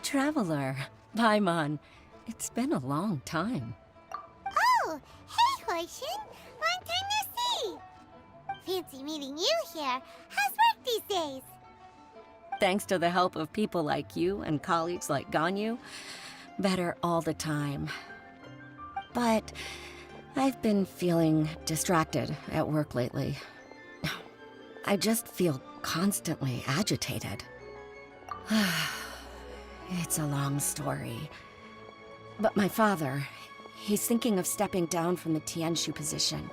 Traveler, Paimon, it's been a long time. Oh, hey, Farjin. Long time no see. Fancy meeting you here. How's work these days? Thanks to the help of people like you and colleagues like Ganyu, better all the time. But I've been feeling distracted at work lately. I just feel constantly agitated. It's a long story. But my father, he's thinking of stepping down from the Tianshu position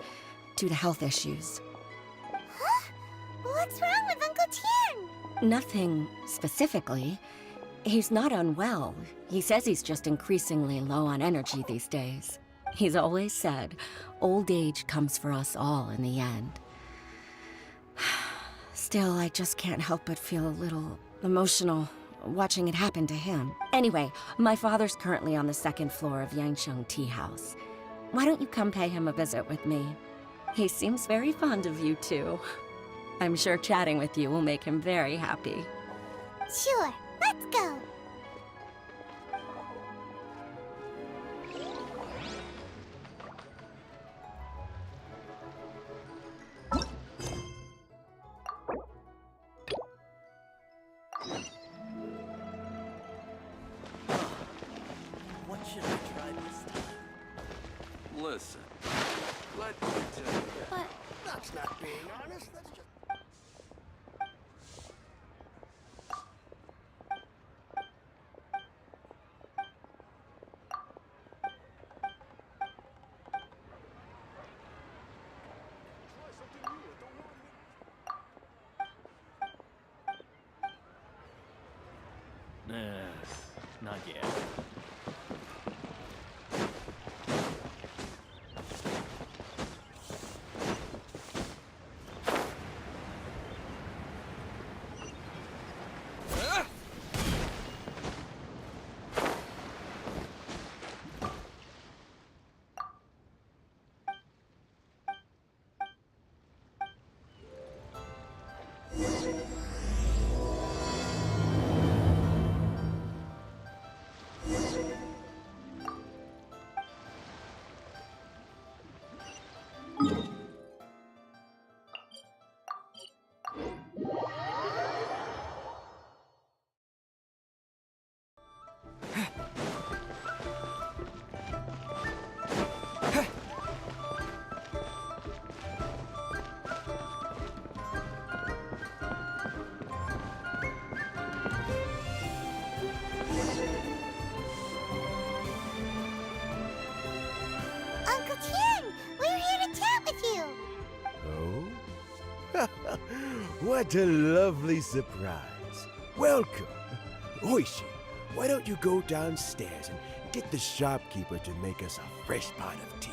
due to health issues. Huh? What's wrong with Uncle Tian? Nothing specifically. He's not unwell. He says he's just increasingly low on energy these days. He's always said, old age comes for us all in the end. Still, I just can't help but feel a little emotional watching it happen to him. Anyway, my father's currently on the second floor of Yangsheng Tea House. Why don't you come pay him a visit with me? He seems very fond of you, too. I'm sure chatting with you will make him very happy. Sure, let's go. What should I try this time? Listen, let me tell you. But That's not being honest, that's just... Not yet. Uncle Tian, we're here to chat with you. Oh? What a lovely surprise. Welcome. Oishi, why don't you go downstairs and get the shopkeeper to make us a fresh pot of tea?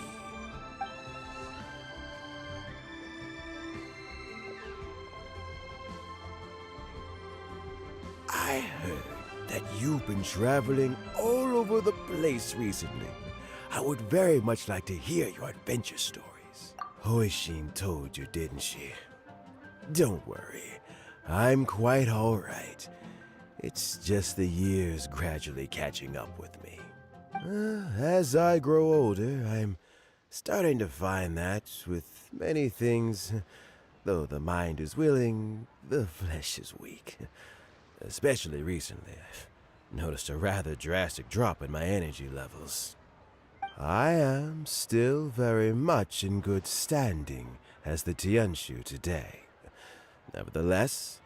I heard that you've been traveling all over the place recently. I would very much like to hear your adventure stories. Hoishin told you, didn't she? Don't worry, I'm quite all right. It's just the years gradually catching up with me. As I grow older, I'm starting to find that with many things, though the mind is willing, the flesh is weak. Especially recently, I've noticed a rather drastic drop in my energy levels. I am still very much in good standing as the Tianshu today. Nevertheless,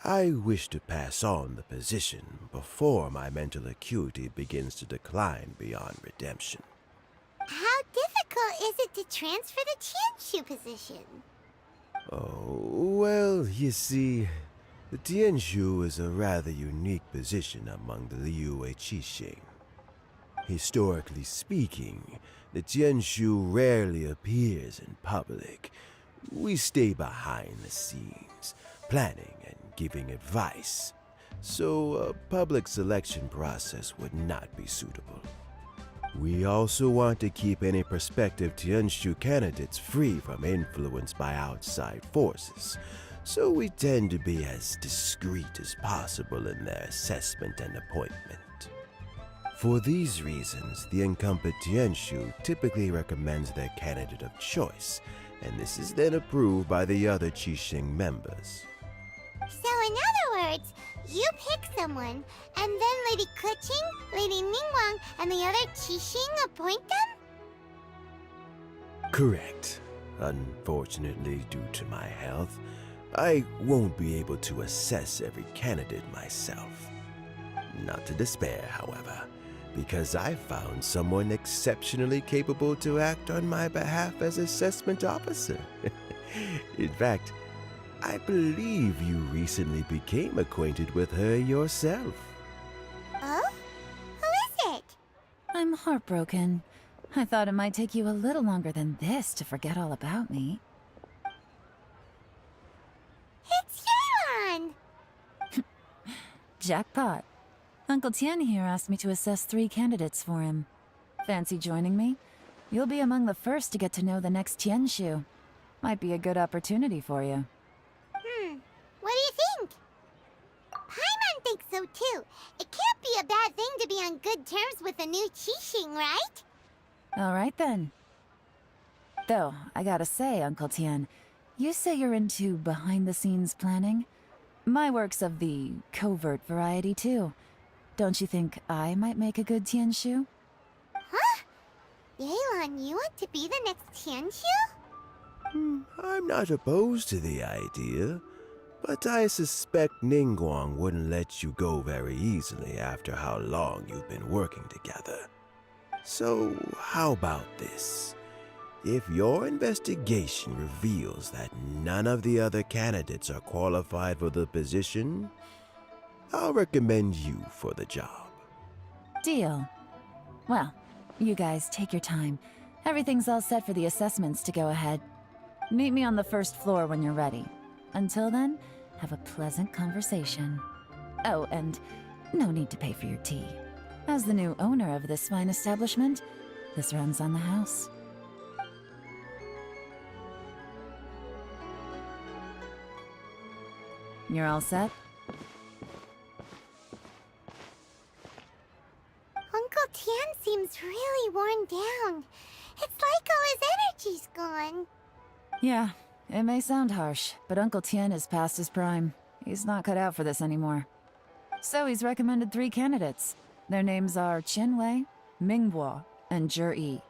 I wish to pass on the position before my mental acuity begins to decline beyond redemption. transfer the Tianshu position? Oh, well, you see, the Tianshu is a rather unique position among the Liyue Qixing. Historically speaking, the Tianshu rarely appears in public. We stay behind the scenes, planning and giving advice, so a public selection process would not be suitable. We also want to keep any prospective Tianshu candidates free from influence by outside forces, so we tend to be as discreet as possible in their assessment and appointment. For these reasons, the incumbent Tianshu typically recommends their candidate of choice, and this is then approved by the other Qixing members. So in other words, you pick someone, and then Lady Keqing, Lady Ningguang, and the other Qixing appoint them? Correct. Unfortunately, due to my health, I won't be able to assess every candidate myself. Not to despair, however, because I found someone exceptionally capable to act on my behalf as assessment officer. In fact, I believe you recently became acquainted with her yourself. Oh? Who is it? I'm heartbroken. I thought it might take you a little longer than this to forget all about me. It's Yelan! Jackpot. Uncle Tien here asked me to assess 3 candidates for him. Fancy joining me? You'll be among the first to get to know the next Tianshu. Might be a good opportunity for you. What do you think? Paimon thinks so too. It can't be a bad thing to be on good terms with a new Qixing, right? Alright then. Though, I gotta say, Uncle Tien, you say you're into behind-the-scenes planning? My work's of the covert variety too. Don't you think I might make a good Tianshu? Huh? Yelan, you want to be the next Tianshu? I'm not opposed to the idea, but I suspect Ningguang wouldn't let you go very easily after how long you've been working together. So, how about this? If your investigation reveals that none of the other candidates are qualified for the position, I'll recommend you for the job. Deal. Well, you guys take your time. Everything's all set for the assessments to go ahead. Meet me on the first floor when you're ready. Until then, have a pleasant conversation. Oh, and no need to pay for your tea. As the new owner of this fine establishment, this runs on the house. You're all set? Uncle Tien seems really worn down. It's like all his energy's gone. Yeah, it may sound harsh, but Uncle Tien is past his prime. He's not cut out for this anymore. So he's recommended 3 candidates. Their names are Qinwei, Mingbo, and Zhi.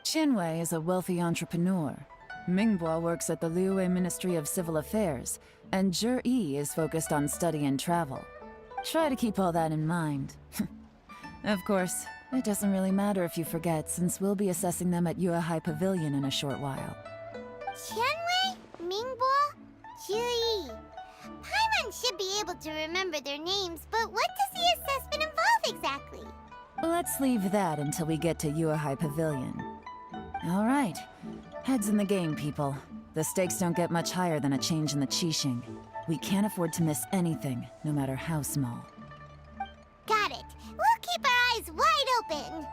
Qinwei is a wealthy entrepreneur. Mingbo works at the Liyue Ministry of Civil Affairs, and Zhi is focused on study and travel. Try to keep all that in mind. Of course, it doesn't really matter if you forget, since we'll be assessing them at Yuehai Pavilion in a short while. Qianwei, Mingbo, Zhi. Paimon should be able to remember their names, but what does the assessment involve exactly? Let's leave that until we get to Yuehai Pavilion. All right. Heads in the game, people. The stakes don't get much higher than a change in the Qixing. We can't afford to miss anything, no matter how small. Got it. We'll keep our eyes wide open.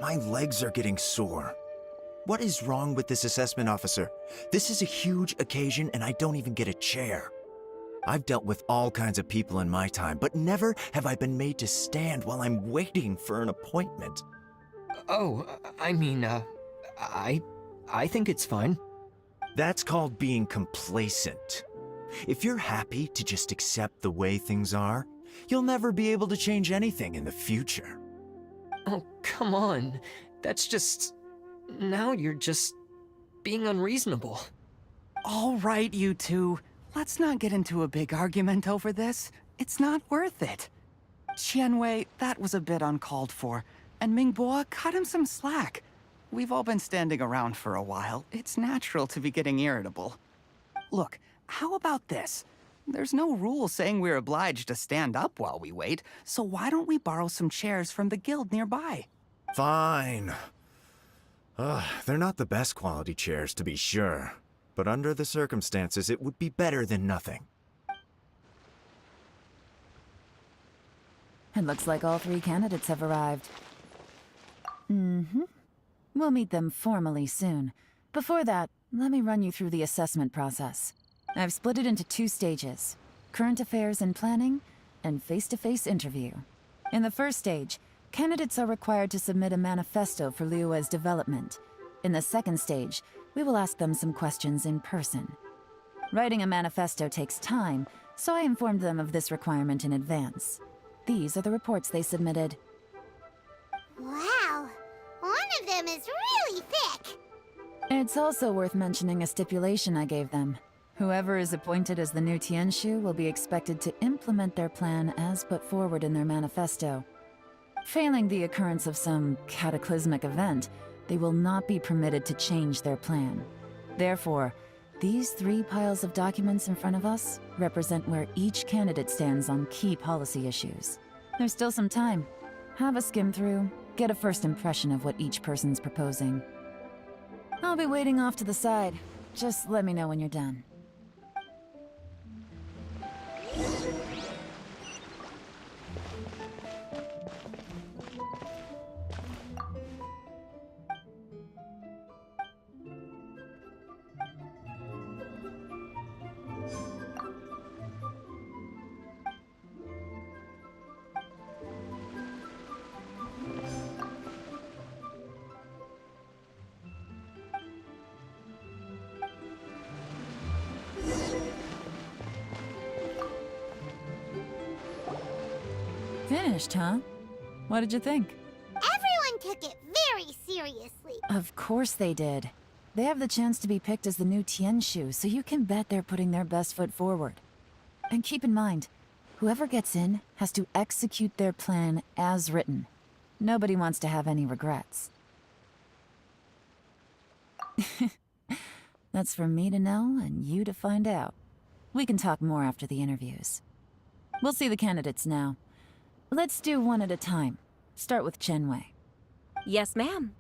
My legs are getting sore. What is wrong with this assessment officer? This is a huge occasion and I don't even get a chair. I've dealt with all kinds of people in my time, but never have I been made to stand while I'm waiting for an appointment. Oh, I think it's fine. That's called being complacent. If you're happy to just accept the way things are, you'll never be able to change anything in the future. Oh, come on. That's just... Now you're just being unreasonable. All right, you two. Let's not get into a big argument over this. It's not worth it. Qianwei, that was a bit uncalled for. And Mingbo, cut him some slack. We've all been standing around for a while. It's natural to be getting irritable. Look, how about this? There's no rule saying we're obliged to stand up while we wait, so why don't we borrow some chairs from the guild nearby? Fine. They're not the best quality chairs, to be sure. But under the circumstances, it would be better than nothing. It looks like all 3 candidates have arrived. We'll meet them formally soon. Before that, let me run you through the assessment process. I've split it into 2 stages: current affairs and planning, and face-to-face interview. In the first stage, candidates are required to submit a manifesto for Liyue's development. In the second stage, we will ask them some questions in person. Writing a manifesto takes time, so I informed them of this requirement in advance. These are the reports they submitted. Wow, one of them is really thick. It's also worth mentioning a stipulation I gave them. Whoever is appointed as the new Tianshu will be expected to implement their plan as put forward in their manifesto. Failing the occurrence of some cataclysmic event, they will not be permitted to change their plan. Therefore, these 3 piles of documents in front of us represent where each candidate stands on key policy issues. There's still some time. Have a skim through, get a first impression of what each person's proposing. I'll be waiting off to the side. Just let me know when you're done. Finished, huh? What did you think? Everyone took it very seriously. Of course they did. They have the chance to be picked as the new Tianshu, so you can bet they're putting their best foot forward. And keep in mind, whoever gets in has to execute their plan as written. Nobody wants to have any regrets. That's for me to know and you to find out. We can talk more after the interviews. We'll see the candidates now. Let's do one at a time. Start with Chenwei. Yes, ma'am.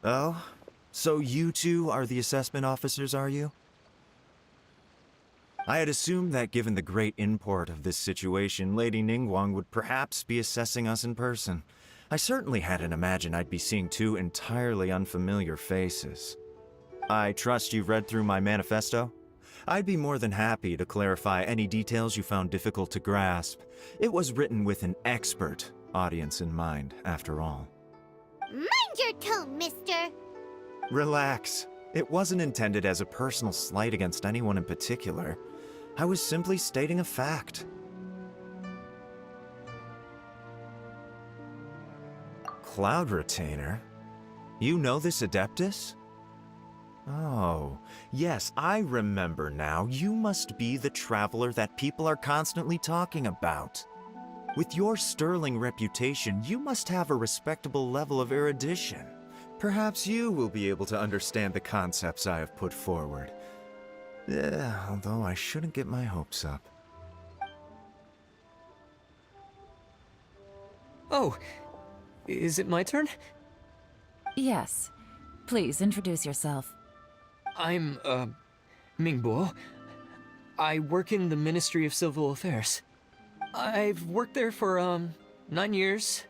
Oh? So you 2 are the assessment officers, are you? I had assumed that given the great import of this situation, Lady Ningguang would perhaps be assessing us in person. I certainly hadn't imagined I'd be seeing 2 entirely unfamiliar faces. I trust you've read through my manifesto? I'd be more than happy to clarify any details you found difficult to grasp. It was written with an expert audience in mind, after all. Mind your tone, mister. Relax. It wasn't intended as a personal slight against anyone in particular. I was simply stating a fact. Cloud Retainer? You know this Adeptus? Oh, yes, I remember now. You must be the traveler that people are constantly talking about. With your sterling reputation, you must have a respectable level of erudition. Perhaps you will be able to understand the concepts I have put forward. Yeah, although I shouldn't get my hopes up. Oh, is it my turn? Yes. Please introduce yourself. I'm, Mingbo. I work in the Ministry of Civil Affairs. I've worked there for, 9 years,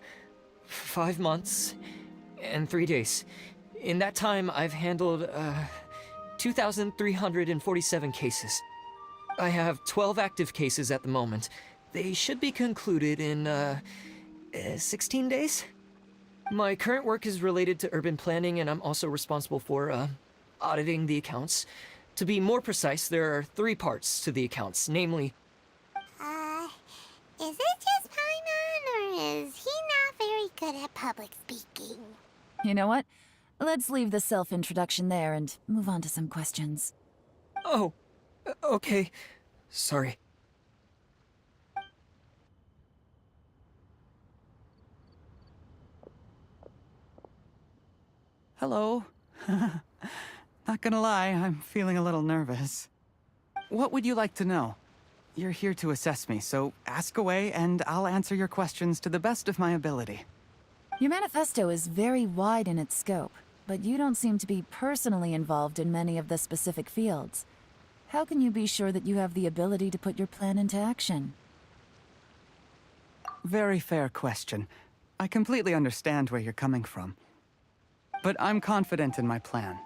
5 months, and 3 days. In that time, I've handled, 2,347 cases. I have 12 active cases at the moment. They should be concluded in, 16 days? My current work is related to urban planning, and I'm also responsible for, auditing the accounts. To be more precise, there are 3 parts to the accounts, namely... Is it just Paimon, or is he not very good at public speaking? You know what? Let's leave the self-introduction there and move on to some questions. Oh, okay. Sorry. Hello. Not gonna lie, I'm feeling a little nervous. What would you like to know? You're here to assess me, so ask away and I'll answer your questions to the best of my ability. Your manifesto is very wide in its scope, but you don't seem to be personally involved in many of the specific fields. How can you be sure that you have the ability to put your plan into action? Very fair question. I completely understand where you're coming from. But I'm confident in my plan.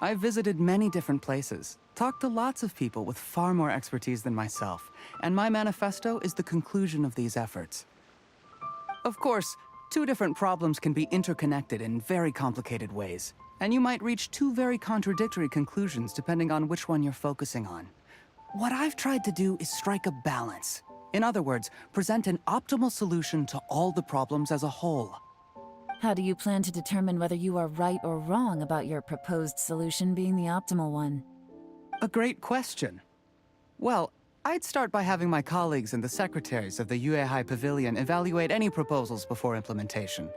I've visited many different places, talked to lots of people with far more expertise than myself, and my manifesto is the conclusion of these efforts. Of course, 2 different problems can be interconnected in very complicated ways, and you might reach 2 very contradictory conclusions depending on which one you're focusing on. What I've tried to do is strike a balance. In other words, present an optimal solution to all the problems as a whole. How do you plan to determine whether you are right or wrong about your proposed solution being the optimal one? A great question. Well, I'd start by having my colleagues and the secretaries of the Yuehai Pavilion evaluate any proposals before implementation.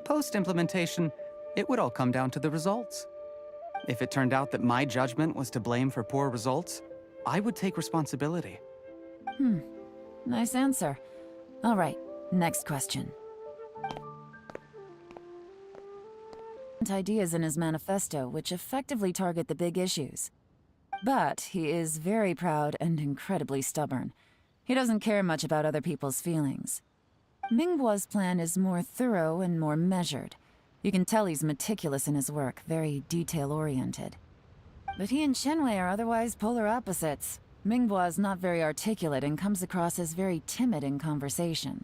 Post-implementation, it would all come down to the results. If it turned out that my judgment was to blame for poor results, I would take responsibility. Nice answer. All right, next question. Ideas in his manifesto which effectively target the big issues. But he is very proud and incredibly stubborn. He doesn't care much about other people's feelings. Mingbo's plan is more thorough and more measured. You can tell he's meticulous in his work, very detail-oriented. But he and Shenwei are otherwise polar opposites. Mingbo is not very articulate and comes across as very timid in conversation.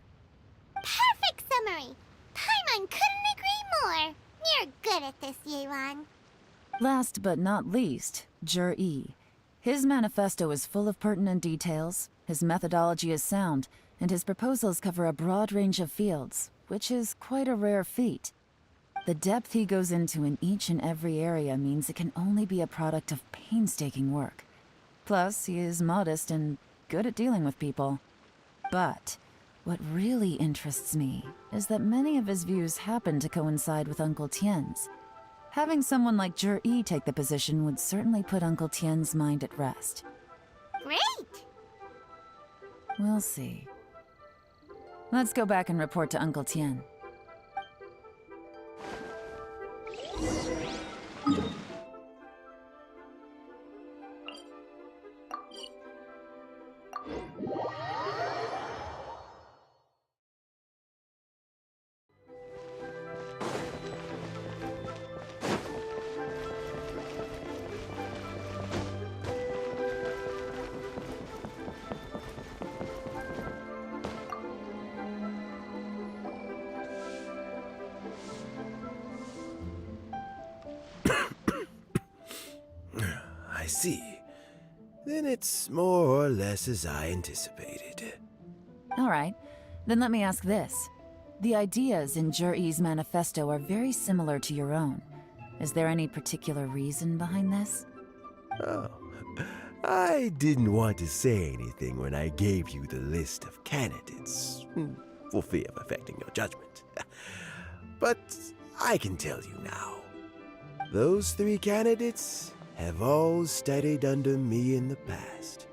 Perfect summary! Paimon couldn't agree more! You're good at this, Yelan. Last but not least, Jur-E. His manifesto is full of pertinent details, his methodology is sound, and his proposals cover a broad range of fields, which is quite a rare feat. The depth he goes into in each and every area means it can only be a product of painstaking work. Plus, he is modest and good at dealing with people. But what really interests me is that many of his views happen to coincide with Uncle Tien's. Having someone like Jur-E take the position would certainly put Uncle Tien's mind at rest. Great! We'll see. Let's go back and report to Uncle Tien. I see. Then it's more or less as I anticipated. All right, then let me ask this. The ideas in Jur-E's manifesto are very similar to your own. Is there any particular reason behind this? Oh, I didn't want to say anything when I gave you the list of candidates, for fear of affecting your judgment. But I can tell you now. Those 3 candidates have all studied under me in the past.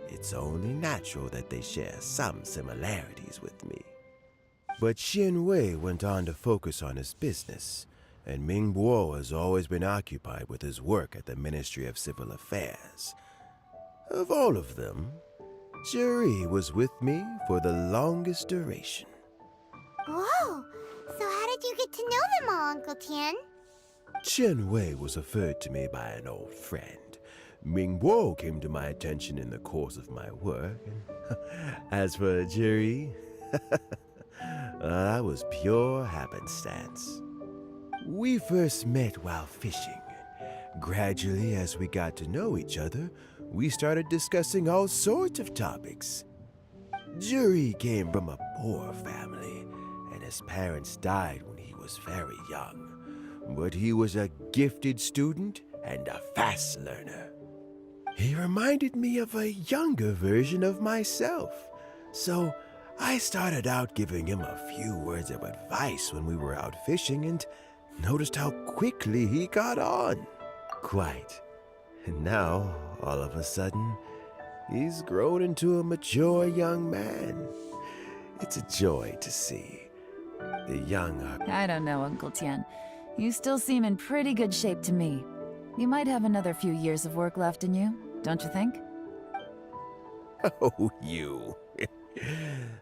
It's only natural that they share some similarities with me. But Shenwei went on to focus on his business, and Mingbo has always been occupied with his work at the Ministry of Civil Affairs. Of all of them, Juri was with me for the longest duration. Whoa! So how did you get to know them all, Uncle Tian? Chen Wei was referred to me by an old friend. Mingguo came to my attention in the course of my work. As for Juri, that was pure happenstance. We first met while fishing. Gradually, as we got to know each other, we started discussing all sorts of topics. Juri came from a poor family, and his parents died when he was very young. But he was a gifted student and a fast learner. He reminded me of a younger version of myself, so I started out giving him a few words of advice when we were out fishing and noticed how quickly he got on. Quite. And now, all of a sudden, he's grown into a mature young man. It's a joy to see. The young are... I don't know, Uncle Tian. You still seem in pretty good shape to me. You might have another few years of work left in you, don't you think? Oh, you.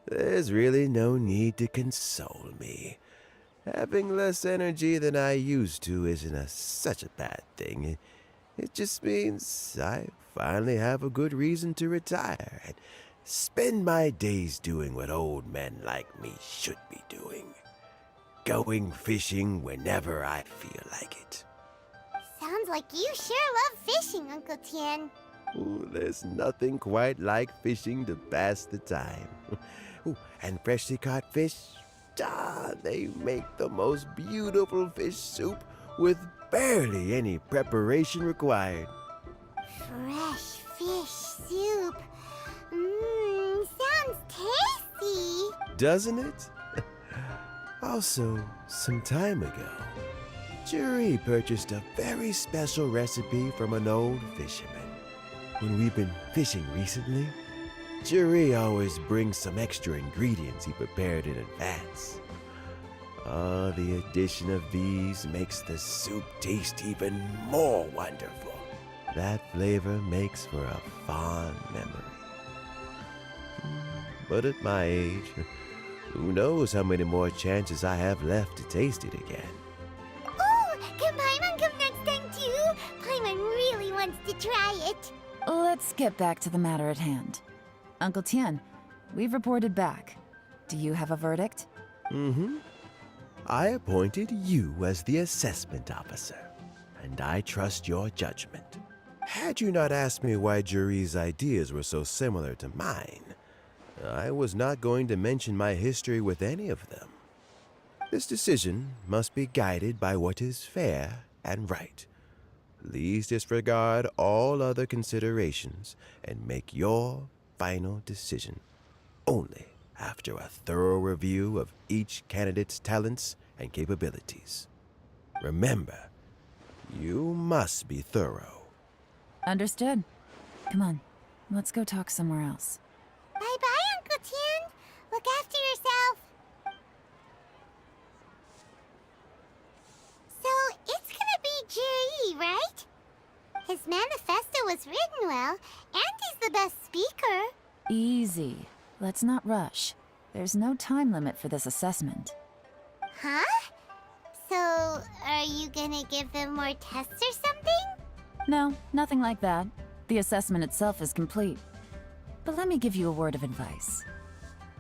There's really no need to console me. Having less energy than I used to isn't such a bad thing. It just means I finally have a good reason to retire and spend my days doing what old men like me should be doing. Going fishing whenever I feel like it. Sounds like you sure love fishing, Uncle Tian. Ooh, there's nothing quite like fishing to pass the time. Ooh, and freshly caught fish, they make the most beautiful fish soup with barely any preparation required. Fresh fish soup. Sounds tasty. Doesn't it? Also, some time ago, Juri purchased a very special recipe from an old fisherman. When we've been fishing recently, Juri always brings some extra ingredients he prepared in advance. The addition of these makes the soup taste even more wonderful. That flavor makes for a fond memory. But at my age, who knows how many more chances I have left to taste it again. Ooh, can Paimon come next time too? Paimon really wants to try it. Let's get back to the matter at hand. Uncle Tian, we've reported back. Do you have a verdict? Mm-hmm. I appointed you as the assessment officer, and I trust your judgment. Had you not asked me why Juri's ideas were so similar to mine, I was not going to mention my history with any of them. This decision must be guided by what is fair and right. Please disregard all other considerations and make your final decision only after a thorough review of each candidate's talents and capabilities. Remember, you must be thorough. Understood. Come on, let's go talk somewhere else. Bye-bye, Uncle Tian. Look after yourself. So, it's gonna be Jiri, right? His manifesto was written well, and he's the best speaker. Easy. Let's not rush. There's no time limit for this assessment. Huh? So, are you gonna give them more tests or something? No, nothing like that. The assessment itself is complete. But let me give you a word of advice.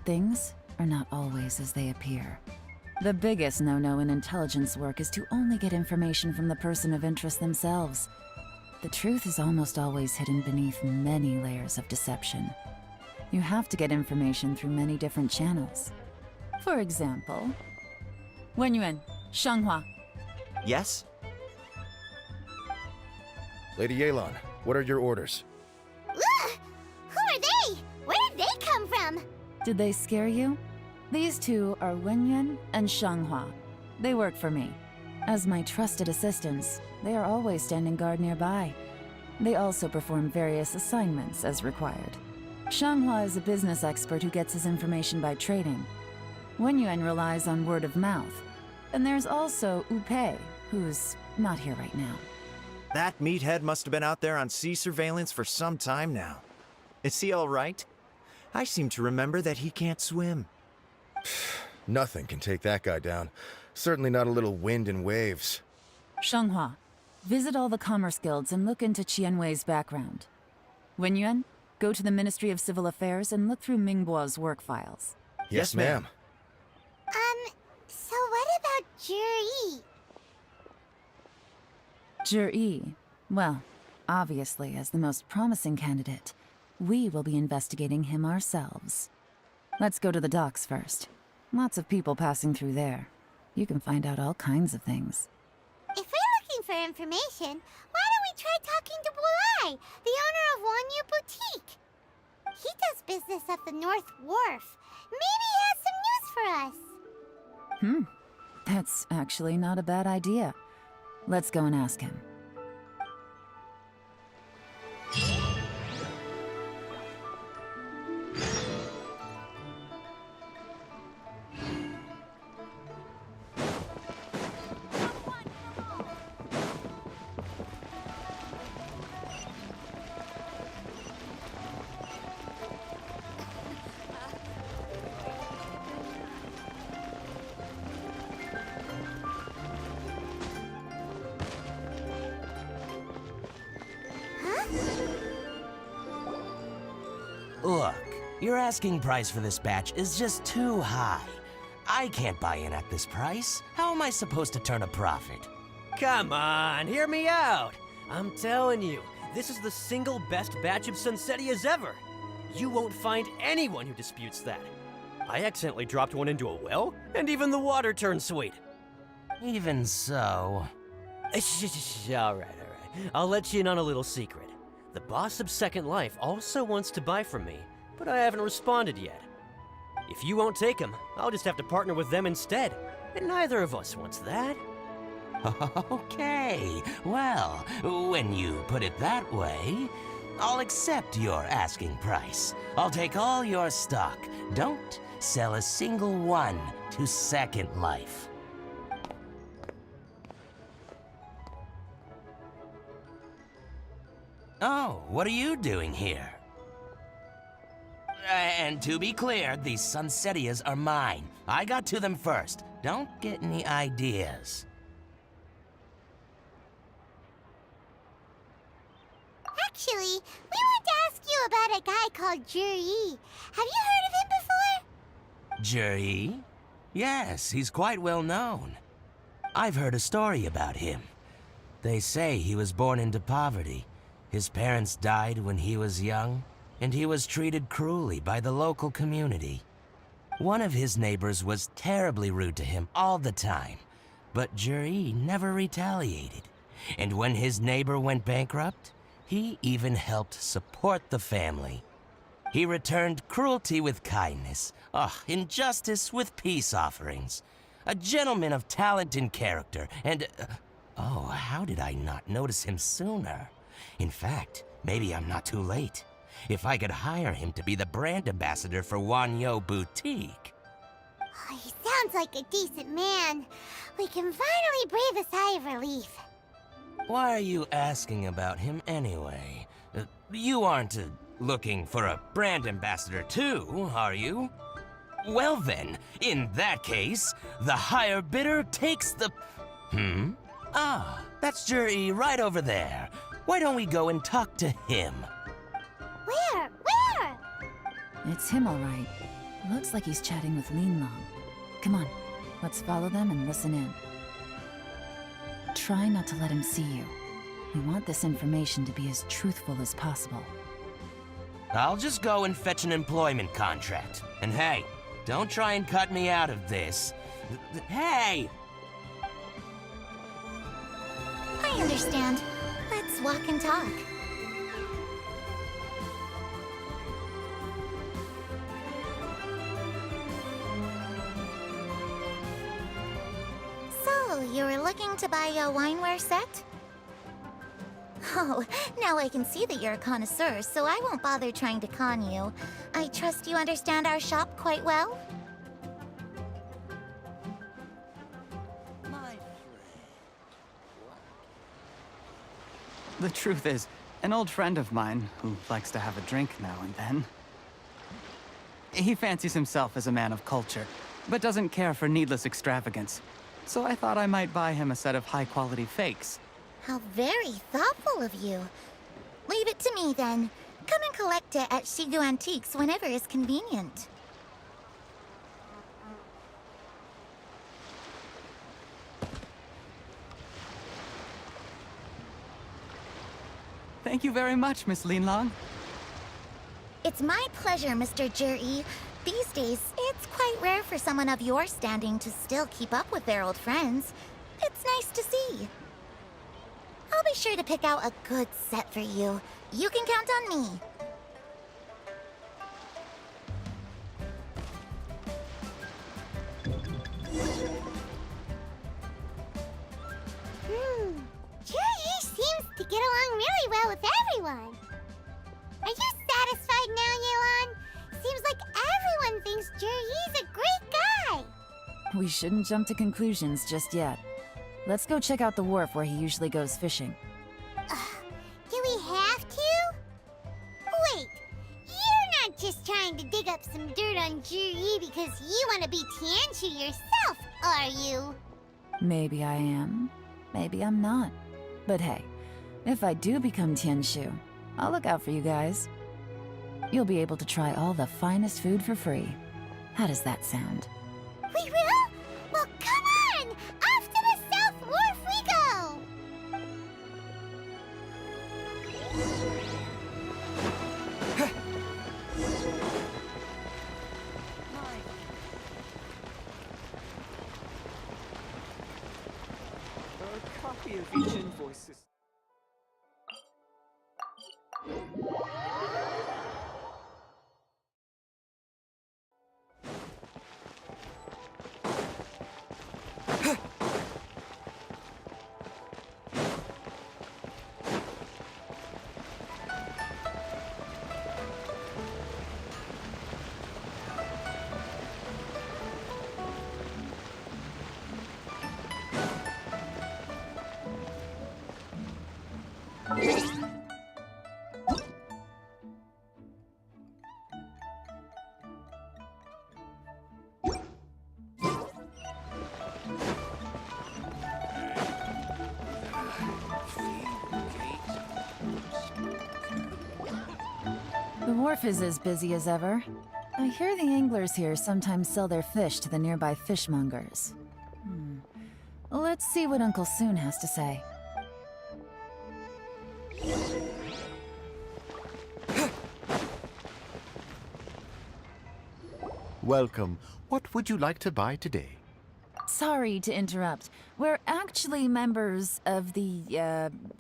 Things are not always as they appear. The biggest no-no in intelligence work is to only get information from the person of interest themselves. The truth is almost always hidden beneath many layers of deception. You have to get information through many different channels. For example, Wenyuan, Shanghua. Yes? Lady Yelan, what are your orders? Ugh! Who are they? Where did they come from? Did they scare you? These two are Wenyuan and Shanghua. They work for me. As my trusted assistants, they are always standing guard nearby. They also perform various assignments as required. Shanghua is a business expert who gets his information by trading. Wenyuan relies on word of mouth. And there's also Upei, who's not here right now. That meathead must have been out there on sea surveillance for some time now. Is he all right? I seem to remember that he can't swim. Nothing can take that guy down. Certainly not a little wind and waves. Shenghua, visit all the commerce guilds and look into Qianwei's background. Wenyuan, go to the Ministry of Civil Affairs and look through Mingbo's work files. Yes, ma'am. So what about Juri? Juri, well, obviously as the most promising candidate, we will be investigating him ourselves. Let's go to the docks first. Lots of people passing through there. You can find out all kinds of things. If we're looking for information, why don't we try talking to Bulai, the owner of Wanyu Boutique? He does business at the North Wharf. Maybe he has some news for us. That's actually not a bad idea. Let's go and ask him. Look, your asking price for this batch is just too high. I can't buy in at this price. How am I supposed to turn a profit? Come on, hear me out. I'm telling you, this is the single best batch of Sunsettias ever. You won't find anyone who disputes that. I accidentally dropped one into a well, and even the water turned sweet. Even so... All right. I'll let you in on a little secret. The boss of Second Life also wants to buy from me, but I haven't responded yet. If you won't take him, I'll just have to partner with them instead, and neither of us wants that. Okay, well, when you put it that way, I'll accept your asking price. I'll take all your stock. Don't sell a single one to Second Life. Oh, what are you doing here? And to be clear, these Sunsettias are mine. I got to them first. Don't get any ideas. Actually, we want to ask you about a guy called Juri. Have you heard of him before? Juri? Yes, he's quite well known. I've heard a story about him. They say he was born into poverty. His parents died when he was young, and he was treated cruelly by the local community. One of his neighbors was terribly rude to him all the time, but Juri never retaliated. And when his neighbor went bankrupt, he even helped support the family. He returned cruelty with kindness, injustice with peace offerings. A gentleman of talent and character, and... how did I not notice him sooner? In fact, maybe I'm not too late. If I could hire him to be the brand ambassador for Wanyu Boutique. Oh, he sounds like a decent man. We can finally breathe a sigh of relief. Why are you asking about him anyway? You aren't looking for a brand ambassador too, are you? Well then, in that case, the higher bidder takes the... that's Juri right over there. Why don't we go and talk to him? Where? It's him, all right. Looks like he's chatting with Linlong. Come on, let's follow them and listen in. Try not to let him see you. We want this information to be as truthful as possible. I'll just go and fetch an employment contract. And hey, don't try and cut me out of this. Hey! I understand. Let's walk and talk. So, you were looking to buy a wineware set? Oh, now I can see that you're a connoisseur, so I won't bother trying to con you. I trust you understand our shop quite well? The truth is, an old friend of mine, who likes to have a drink now and then. He fancies himself as a man of culture, but doesn't care for needless extravagance. So I thought I might buy him a set of high-quality fakes. How very thoughtful of you. Leave it to me, then. Come and collect it at Shigu Antiques whenever is convenient. Thank you very much, Miss Linlong. It's my pleasure, Mr. Juri. These days, it's quite rare for someone of your standing to still keep up with their old friends. It's nice to see. I'll be sure to pick out a good set for you. You can count on me. Juri seems to get along really well with everyone. Are you satisfied now, Yelan? Seems like everyone thinks Juri's a great guy. We shouldn't jump to conclusions just yet. Let's go check out the wharf where he usually goes fishing. Do we have to? Wait, you're not just trying to dig up some dirt on Juri because you want to be Tianshu yourself, are you? Maybe I am. Maybe I'm not. But hey, if I do become Tianshu, I'll look out for you guys. You'll be able to try all the finest food for free. How does that sound? We will? Well, come on! Off to the South Wharf we go! A copy of each invoice is... The wharf is as busy as ever. I hear the anglers here sometimes sell their fish to the nearby fishmongers. Let's see what Uncle Soon has to say. Welcome. What would you like to buy today? Sorry to interrupt. We're actually members of the,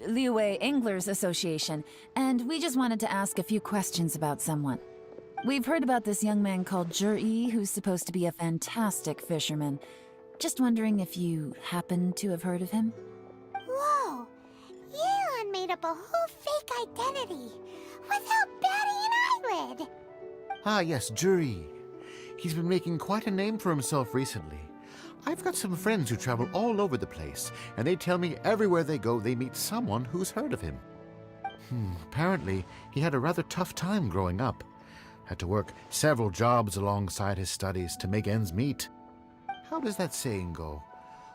Liyue Anglers Association, and we just wanted to ask a few questions about someone. We've heard about this young man called Juri, who's supposed to be a fantastic fisherman. Just wondering if you happen to have heard of him? Whoa! Yelan made up a whole fake identity without batting an eyelid! Ah, yes, Juri. He's been making quite a name for himself recently. I've got some friends who travel all over the place, and they tell me everywhere they go they meet someone who's heard of him. Apparently, he had a rather tough time growing up. Had to work several jobs alongside his studies to make ends meet. How does that saying go?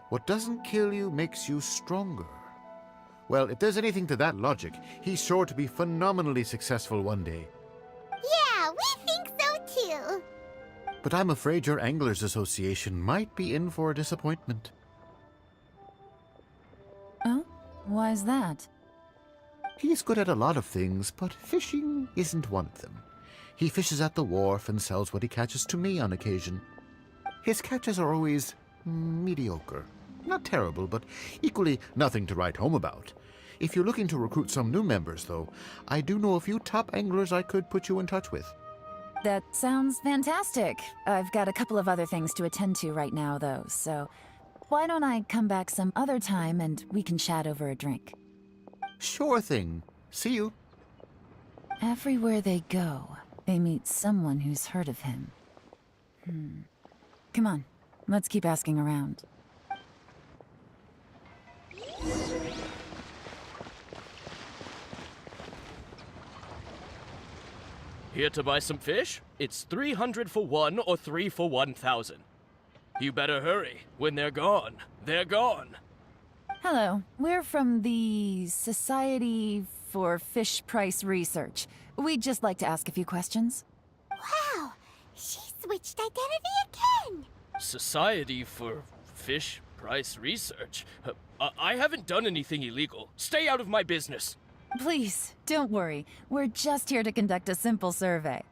What doesn't kill you makes you stronger. Well, if there's anything to that logic, he's sure to be phenomenally successful one day. Yeah, we think so too! But I'm afraid your Anglers Association might be in for a disappointment. Oh? Why's that? He's good at a lot of things, but fishing isn't one of them. He fishes at the wharf and sells what he catches to me on occasion. His catches are always mediocre. Not terrible, but equally nothing to write home about. If you're looking to recruit some new members, though, I do know a few top anglers I could put you in touch with. That sounds fantastic. I've got a couple of other things to attend to right now, though, so why don't I come back some other time and we can chat over a drink? Sure thing. See you. Everywhere they go, they meet someone who's heard of him. Come on, let's keep asking around. Here to buy some fish? It's 300 for one or 3 for 1,000. You better hurry. When they're gone, they're gone. Hello, we're from the Society for Fish Price Research. We'd just like to ask a few questions. Wow, she switched identity again! Society for Fish Price Research? I haven't done anything illegal. Stay out of my business. Please, don't worry. We're just here to conduct a simple survey.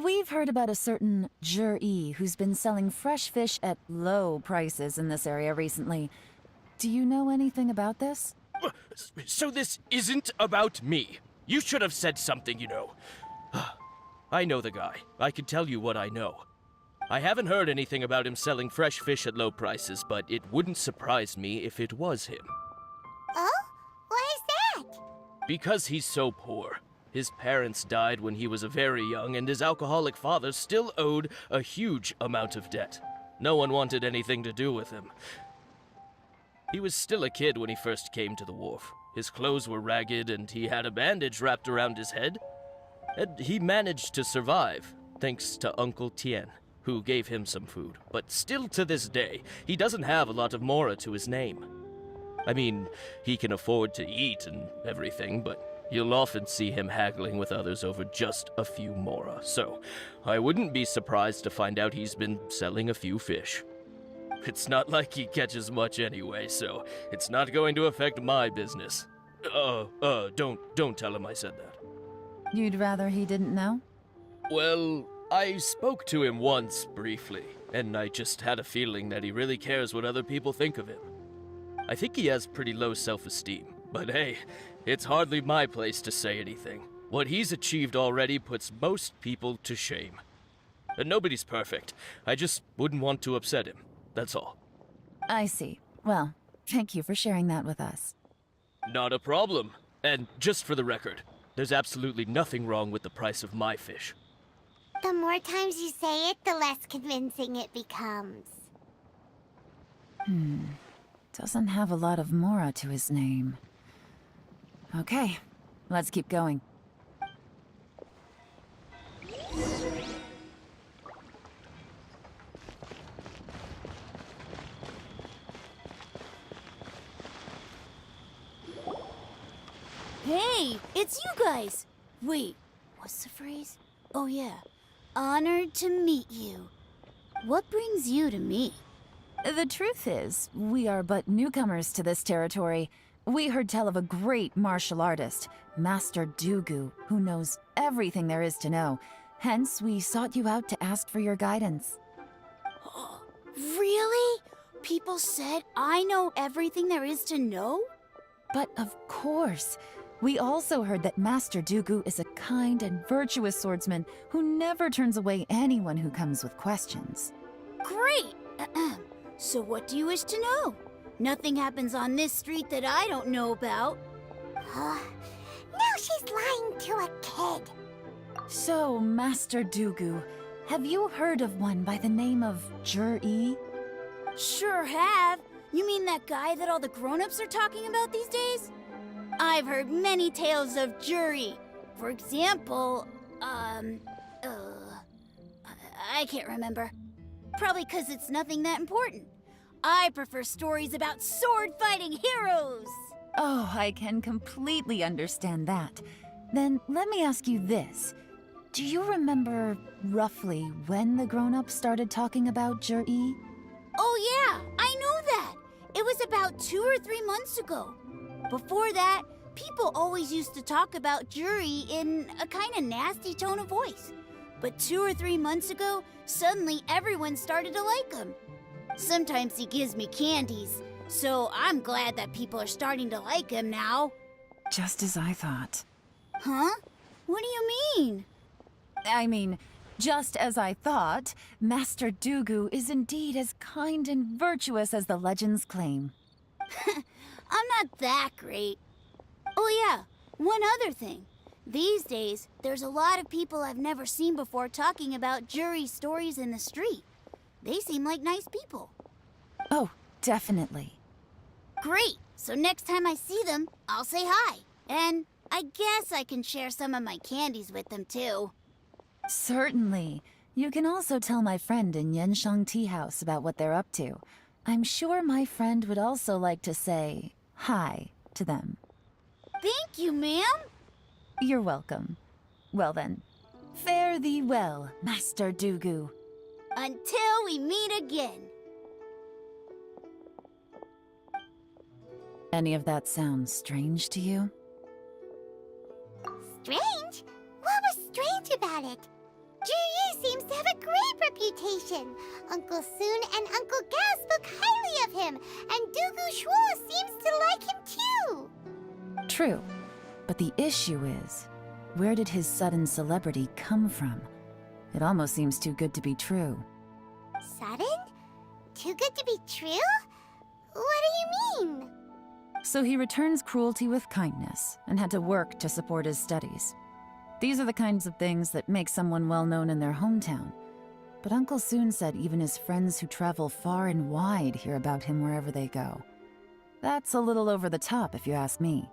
We've heard about a certain Jur-E who's been selling fresh fish at low prices in this area recently. Do you know anything about this? So this isn't about me. You should have said something, you know. I know the guy. I can tell you what I know. I haven't heard anything about him selling fresh fish at low prices, but it wouldn't surprise me if it was him. Oh? Why is that? Because he's so poor. His parents died when he was very young, and his alcoholic father still owed a huge amount of debt. No one wanted anything to do with him. He was still a kid when he first came to the wharf. His clothes were ragged, and he had a bandage wrapped around his head. And he managed to survive, thanks to Uncle Tien, who gave him some food. But still to this day, he doesn't have a lot of mora to his name. I mean, he can afford to eat and everything, but you'll often see him haggling with others over just a few mora. So, I wouldn't be surprised to find out he's been selling a few fish. It's not like he catches much anyway, so it's not going to affect my business. Don't tell him I said that. You'd rather he didn't know? Well, I spoke to him once, briefly, and I just had a feeling that he really cares what other people think of him. I think he has pretty low self-esteem, but hey, it's hardly my place to say anything. What he's achieved already puts most people to shame. And nobody's perfect. I just wouldn't want to upset him. That's all. I see. Well, thank you for sharing that with us. Not a problem. And just for the record, there's absolutely nothing wrong with the price of my fish. The more times you say it, the less convincing it becomes. Doesn't have a lot of mora to his name. Okay, let's keep going. Hey, it's you guys! Wait, what's the phrase? Oh yeah, honored to meet you. What brings you to me? The truth is, we are but newcomers to this territory. We heard tell of a great martial artist, Master Dugu, who knows everything there is to know. Hence, we sought you out to ask for your guidance. Really? People said I know everything there is to know? But of course. We also heard that Master Dugu is a kind and virtuous swordsman who never turns away anyone who comes with questions. Great! So what do you wish to know? Nothing happens on this street that I don't know about. Now she's lying to a kid. So, Master Dugu, have you heard of one by the name of Jur-E? Sure have. You mean that guy that all the grown-ups are talking about these days? I've heard many tales of Jur-E. For example, I can't remember. Probably because it's nothing that important. I prefer stories about sword-fighting heroes. Oh, I can completely understand that. Then let me ask you this. Do you remember roughly when the grown-ups started talking about Jur-E? Oh yeah, I know that. It was about 2 or 3 months ago. Before that, people always used to talk about Jur-E in a kind of nasty tone of voice. But 2 or 3 months ago, suddenly everyone started to like him. Sometimes he gives me candies, so I'm glad that people are starting to like him now. Just as I thought. Huh? What do you mean? I mean, just as I thought, Master Dugu is indeed as kind and virtuous as the legends claim. I'm not that great. Oh yeah, one other thing. These days, there's a lot of people I've never seen before talking about Jur-E stories in the street. They seem like nice people. Oh, definitely. Great! So next time I see them, I'll say hi. And I guess I can share some of my candies with them too. Certainly. You can also tell my friend in Yenshang Tea House about what they're up to. I'm sure my friend would also like to say hi to them. Thank you, ma'am. You're welcome. Well then, fare thee well, Master Dugu. Until we meet again. Any of that sound strange to you? Strange? What was strange about it? Juyi seems to have a great reputation. Uncle Soon and Uncle Gao spoke highly of him, and Dugu Shuo seems to like him too. True. But the issue is, where did his sudden celebrity come from? It almost seems too good to be true. Sudden? Too good to be true? What do you mean? So he returns cruelty with kindness, and had to work to support his studies. These are the kinds of things that make someone well known in their hometown. But Uncle Soon said even his friends who travel far and wide hear about him wherever they go. That's a little over the top, if you ask me.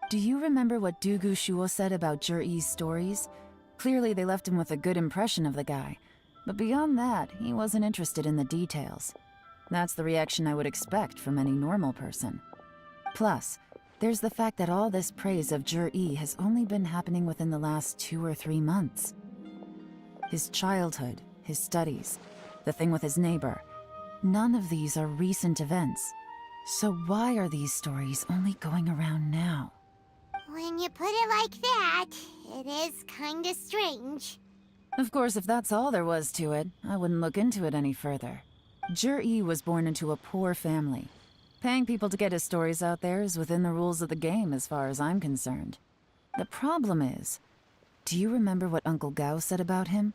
Do you remember what Dugu Shuo said about Zhiyi's stories? Clearly they left him with a good impression of the guy. But beyond that, he wasn't interested in the details. That's the reaction I would expect from any normal person. Plus, there's the fact that all this praise of Zhiyi has only been happening within the last 2 or 3 months. His childhood, his studies, the thing with his neighbor, none of these are recent events. So why are these stories only going around now? When you put it like that, it is kinda strange. Of course, if that's all there was to it, I wouldn't look into it any further. Zhiyi was born into a poor family. Paying people to get his stories out there is within the rules of the game as far as I'm concerned. The problem is, do you remember what Uncle Gao said about him?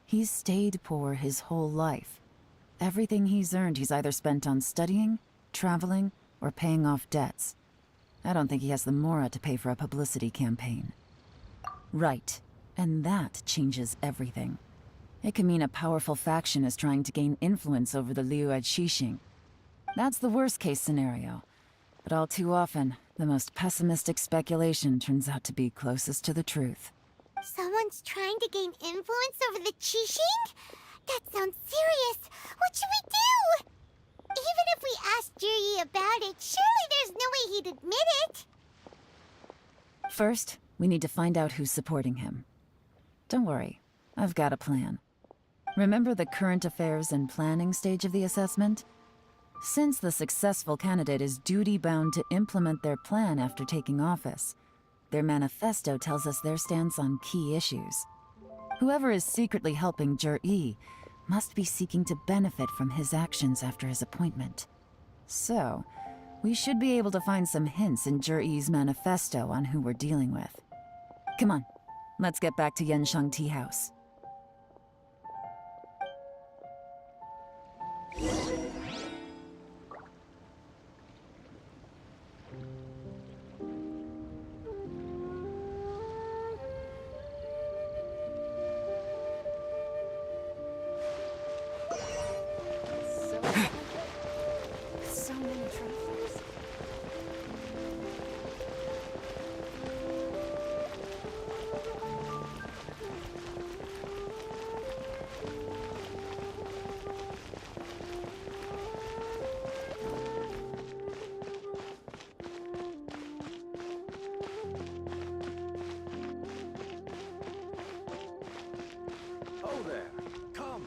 He's stayed poor his whole life. Everything he's earned he's either spent on studying, traveling, or paying off debts. I don't think he has the mora to pay for a publicity campaign. Right, and that changes everything. It can mean a powerful faction is trying to gain influence over the Liu at Xixing. That's the worst-case scenario. But all too often, the most pessimistic speculation turns out to be closest to the truth. Someone's trying to gain influence over the Qixing? That sounds serious. What should we do? Even if we asked Juyi about it, surely there's no way he'd admit it. First, we need to find out who's supporting him. Don't worry, I've got a plan. Remember the current affairs and planning stage of the assessment? Since the successful candidate is duty-bound to implement their plan after taking office, their manifesto tells us their stance on key issues. Whoever is secretly helping Zhiyi must be seeking to benefit from his actions after his appointment. So, we should be able to find some hints in Zhiyi's manifesto on who we're dealing with. Come on, let's get back to Yenshang Tea House. So many trophies. Oh there! Come!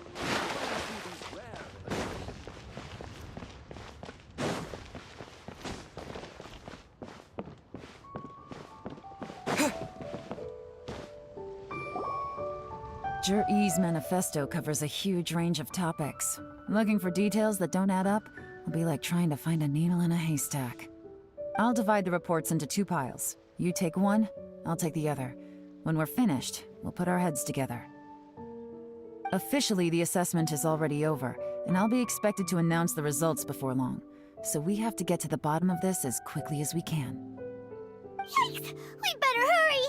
Zhiyi's manifesto covers a huge range of topics. Looking for details that don't add up will be like trying to find a needle in a haystack. I'll divide the reports into 2 piles. You take one, I'll take the other. When we're finished, we'll put our heads together. Officially, the assessment is already over, and I'll be expected to announce the results before long. So we have to get to the bottom of this as quickly as we can. Yikes! We better hurry!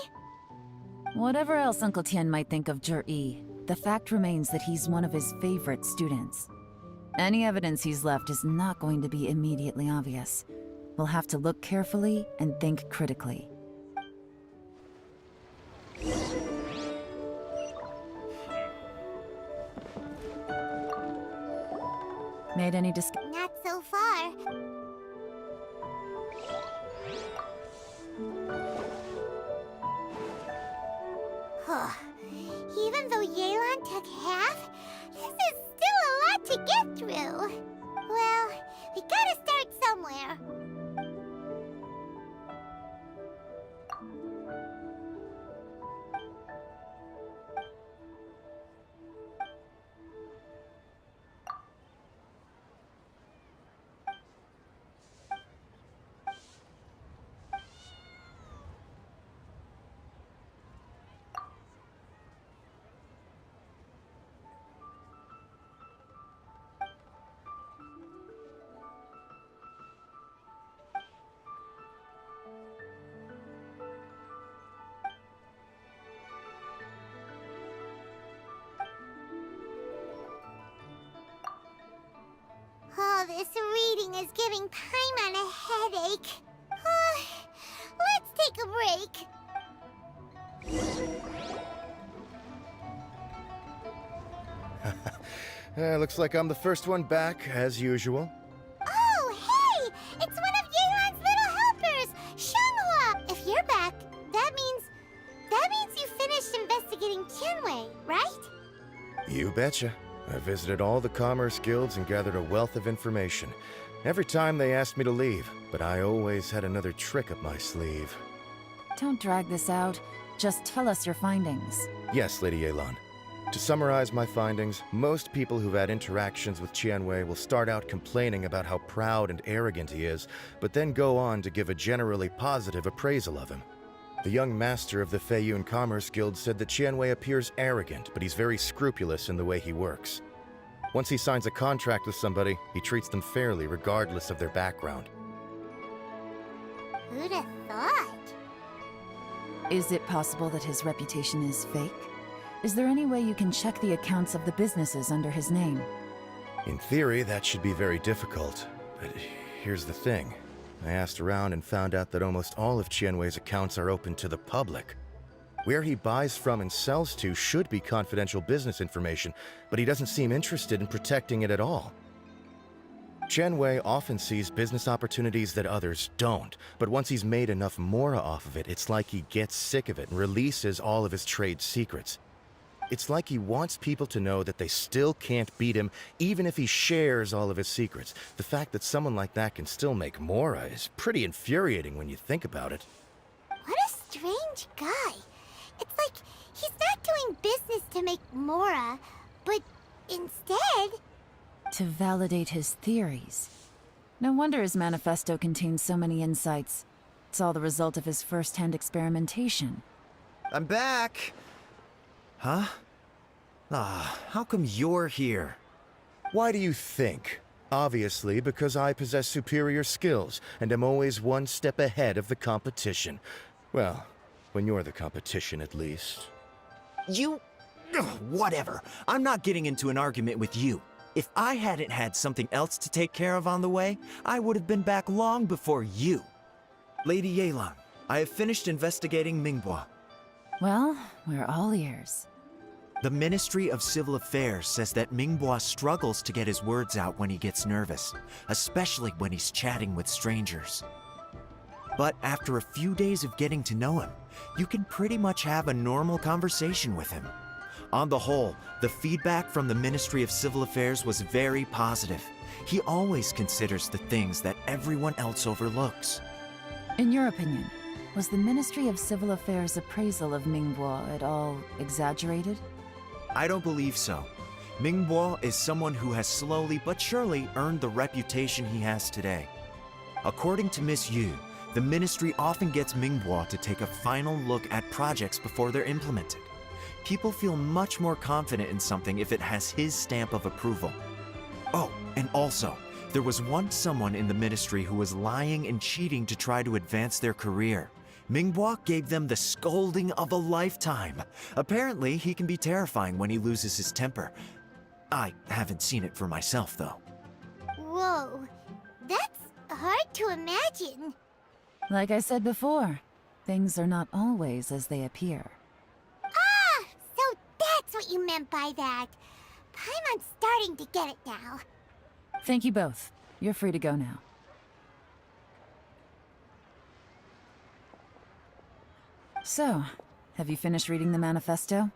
Whatever else Uncle Tian might think of Zhiyi, the fact remains that he's one of his favorite students. Any evidence he's left is not going to be immediately obvious. We'll have to look carefully and think critically. Made any Not so far. Even though Yelan took half, this is still a lot to get through. Well, we gotta start somewhere. Oh, this reading is giving Paimon a headache. Let's take a break. Looks like I'm the first one back, as usual. Oh, hey! It's one of Yelan's little helpers, Shenghua! If you're back, that means you finished investigating Tianwei, right? You betcha. I visited all the commerce guilds and gathered a wealth of information. Every time they asked me to leave, but I always had another trick up my sleeve. Don't drag this out. Just tell us your findings. Yes, Lady Yelan. To summarize my findings, most people who've had interactions with Tianwei will start out complaining about how proud and arrogant he is, but then go on to give a generally positive appraisal of him. The young master of the Feiyun Commerce Guild said that Tianwei appears arrogant, but he's very scrupulous in the way he works. Once he signs a contract with somebody, he treats them fairly regardless of their background. Who'd have thought? Is it possible that his reputation is fake? Is there any way you can check the accounts of the businesses under his name? In theory, that should be very difficult. But here's the thing. I asked around and found out that almost all of Tianwei's accounts are open to the public. Where he buys from and sells to should be confidential business information, but he doesn't seem interested in protecting it at all. Tianwei often sees business opportunities that others don't, but once he's made enough mora off of it, it's like he gets sick of it and releases all of his trade secrets. It's like he wants people to know that they still can't beat him, even if he shares all of his secrets. The fact that someone like that can still make mora is pretty infuriating when you think about it. What a strange guy. It's like he's not doing business to make mora, but instead... To validate his theories. No wonder his manifesto contains so many insights. It's all the result of his first-hand experimentation. I'm back! Huh? How come you're here? Why do you think? Obviously, because I possess superior skills, and am always one step ahead of the competition. Well, when you're the competition, at least. You... Whatever. I'm not getting into an argument with you. If I hadn't had something else to take care of on the way, I would have been back long before you. Lady Yelan, I have finished investigating Mingbois. Well, we're all ears. The Ministry of Civil Affairs says that Mingbois struggles to get his words out when he gets nervous, especially when he's chatting with strangers. But after a few days of getting to know him, you can pretty much have a normal conversation with him. On the whole, the feedback from the Ministry of Civil Affairs was very positive. He always considers the things that everyone else overlooks. In your opinion, was the Ministry of Civil Affairs' appraisal of Mingbois at all exaggerated? I don't believe so. Mingbois is someone who has slowly but surely earned the reputation he has today. According to Miss Yu, the Ministry often gets Mingbois to take a final look at projects before they're implemented. People feel much more confident in something if it has his stamp of approval. Oh, and also, there was once someone in the Ministry who was lying and cheating to try to advance their career. Mingbois gave them the scolding of a lifetime. Apparently, he can be terrifying when he loses his temper. I haven't seen it for myself, though. Whoa, that's hard to imagine. Like I said before, things are not always as they appear. Ah, so that's what you meant by that. Paimon's starting to get it now. Thank you both. You're free to go now. So, have you finished reading the manifesto?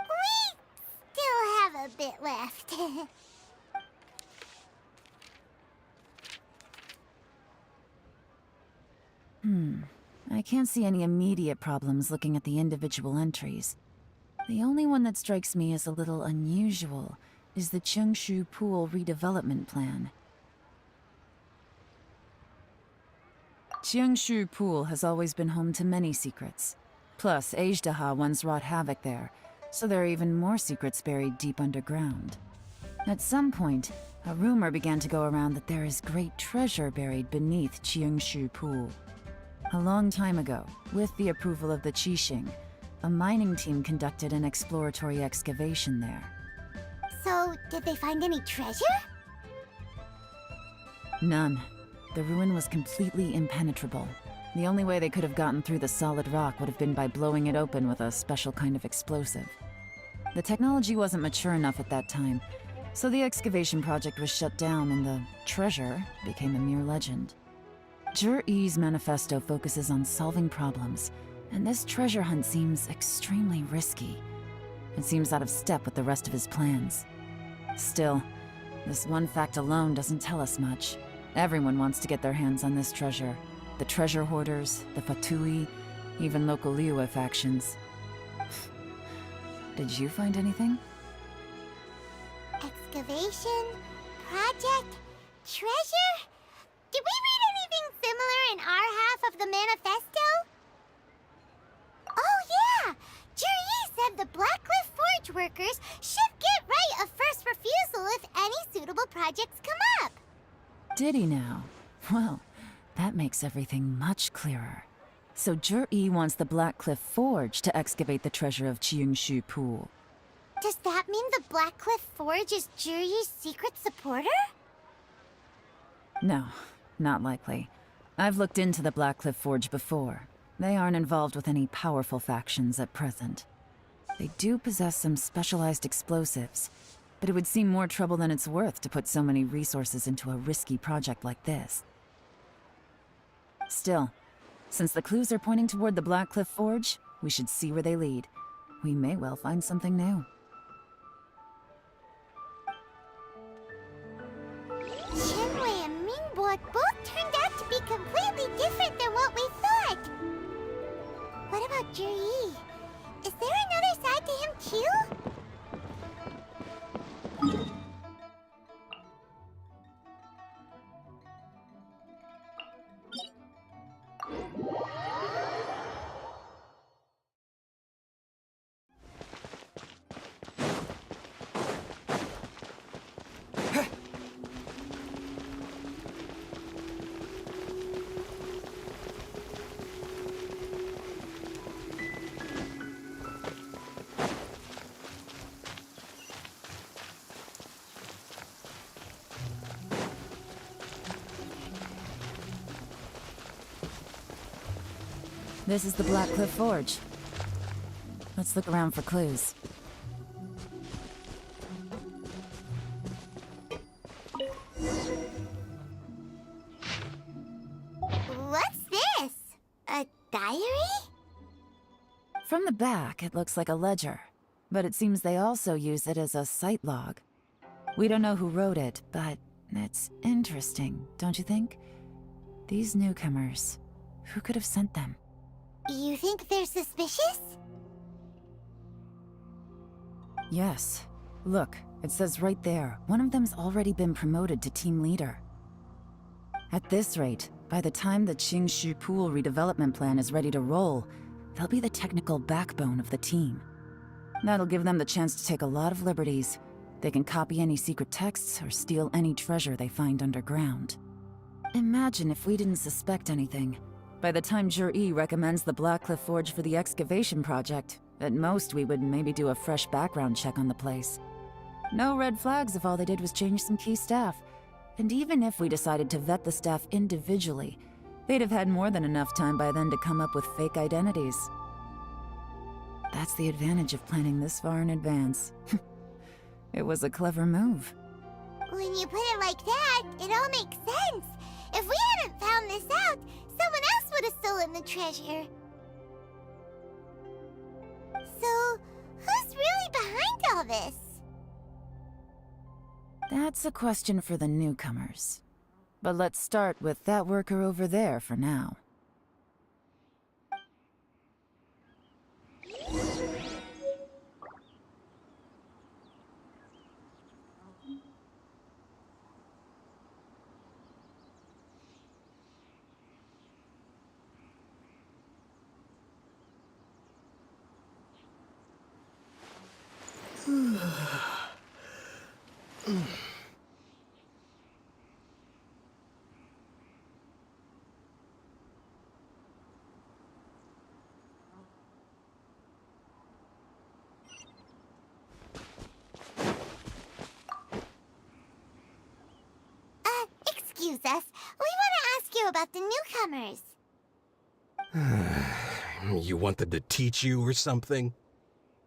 We still have a bit left. I can't see any immediate problems looking at the individual entries. The only one that strikes me as a little unusual is the Chengshu Pool redevelopment plan. Chengshu Pool has always been home to many secrets. Plus, Ajdaha once wrought havoc there, so there are even more secrets buried deep underground. At some point, a rumor began to go around that there is great treasure buried beneath Chengshu Pool. A long time ago, with the approval of the Qixing, a mining team conducted an exploratory excavation there. So, did they find any treasure? None. The ruin was completely impenetrable. The only way they could have gotten through the solid rock would have been by blowing it open with a special kind of explosive. The technology wasn't mature enough at that time, so the excavation project was shut down and the treasure became a mere legend. Zhi-Yi's manifesto focuses on solving problems, and this treasure hunt seems extremely risky. It seems out of step with the rest of his plans. Still, this one fact alone doesn't tell us much. Everyone wants to get their hands on this treasure. The treasure hoarders, the Fatui, even local Liyue factions. Did you find anything? Excavation? Project? Treasure? Did we read anything similar in our half of the manifesto? Oh yeah! Zhi-Yi said the Blackcliff Forge workers should get right of first refusal if any suitable projects come up. Did he now? Well, that makes everything much clearer. So Zhi-Yi wants the Blackcliff Forge to excavate the treasure of Chengshu Pool. Does that mean the Blackcliff Forge is Zhi-Yi's secret supporter? No, not likely. I've looked into the Blackcliff Forge before. They aren't involved with any powerful factions at present. They do possess some specialized explosives, but it would seem more trouble than it's worth to put so many resources into a risky project like this. Still, since the clues are pointing toward the Blackcliff Forge, we should see where they lead. We may well find something new. Chenwei and Mingbo both turned out to be completely different than what we thought. What about Zhi-Yi? Is there another side to him too? This is the Blackcliff Forge. Let's look around for clues. What's this? A diary? From the back, it looks like a ledger, but it seems they also use it as a site log. We don't know who wrote it, but it's interesting, don't you think? These newcomers, who could have sent them? You think they're suspicious? Yes. Look, it says right there, one of them's already been promoted to team leader. At this rate, by the time the Chengshu Pool redevelopment plan is ready to roll, they'll be the technical backbone of the team. That'll give them the chance to take a lot of liberties. They can copy any secret texts or steal any treasure they find underground. Imagine if we didn't suspect anything. By the time Zhi-Yi recommends the Blackcliff Forge for the excavation project, at most we would maybe do a fresh background check on the place. No red flags if all they did was change some key staff. And even if we decided to vet the staff individually, they'd have had more than enough time by then to come up with fake identities. That's the advantage of planning this far in advance. It was a clever move. When you put it like that, it all makes sense. If we hadn't found this out, someone else would have stolen the treasure. So, who's really behind all this? That's a question for the newcomers. But let's start with that worker over there for now. Excuse us. We want to ask you about the newcomers. You want them to teach you or something?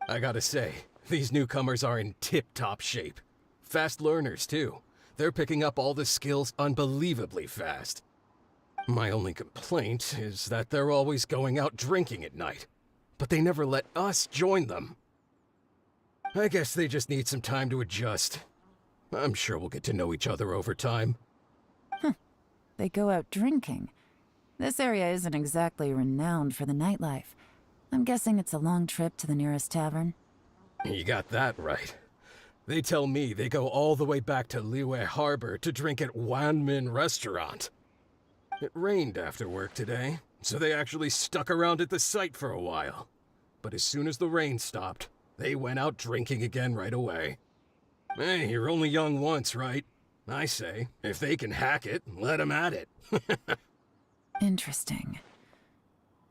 I gotta say, these newcomers are in tip-top shape. Fast learners, too. They're picking up all the skills unbelievably fast. My only complaint is that they're always going out drinking at night. But they never let us join them. I guess they just need some time to adjust. I'm sure we'll get to know each other over time. They go out drinking. This area isn't exactly renowned for the nightlife. I'm guessing it's a long trip to the nearest tavern. You got that right. They tell me they go all the way back to Liyue Harbor to drink at Wanmin Restaurant. It rained after work today, so they actually stuck around at the site for a while. But as soon as the rain stopped, they went out drinking again right away. Hey, you're only young once, right? I say, if they can hack it, let them at it. Interesting.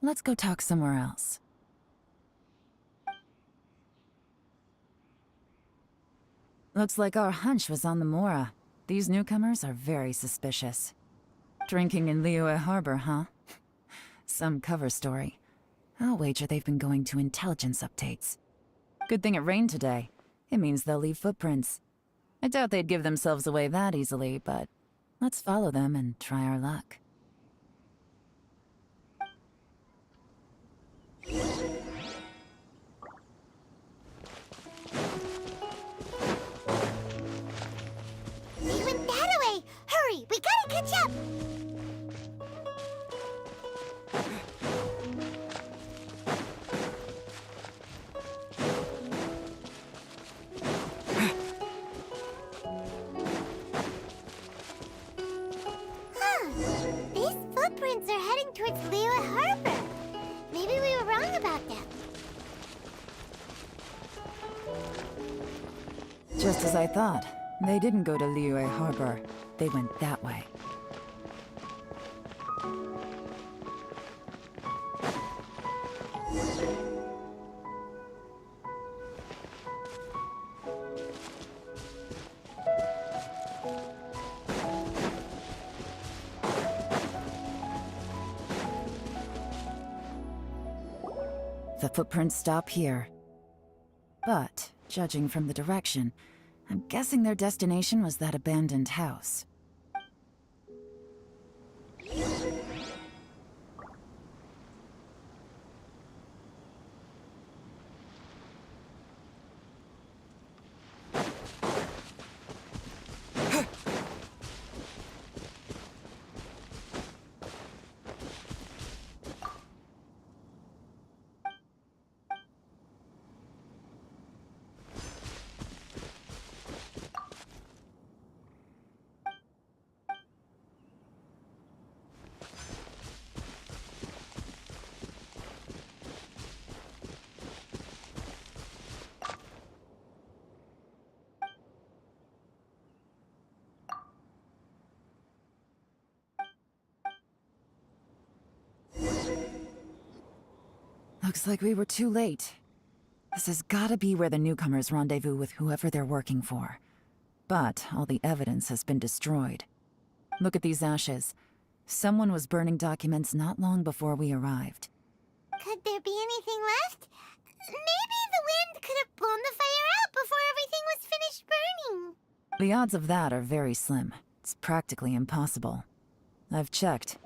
Let's go talk somewhere else. Looks like our hunch was on the Mora. These newcomers are very suspicious. Drinking in Liyue Harbor, huh? Some cover story. I'll wager they've been going to intelligence updates. Good thing it rained today. It means they'll leave footprints. I doubt they'd give themselves away that easily, but let's follow them and try our luck. They went that way! Hurry, we gotta catch up! These footprints are heading towards Liyue Harbor. Maybe we were wrong about them. Just as I thought. They didn't go to Liyue Harbor. They went that way. The footprints stop here. But, judging from the direction, I'm guessing their destination was that abandoned house. Looks like we were too late. This has gotta be where the newcomers rendezvous with whoever they're working for. But all the evidence has been destroyed. Look at these ashes. Someone was burning documents not long before we arrived. Could there be anything left? Maybe the wind could have blown the fire out before everything was finished burning. The odds of that are very slim. It's practically impossible. I've checked.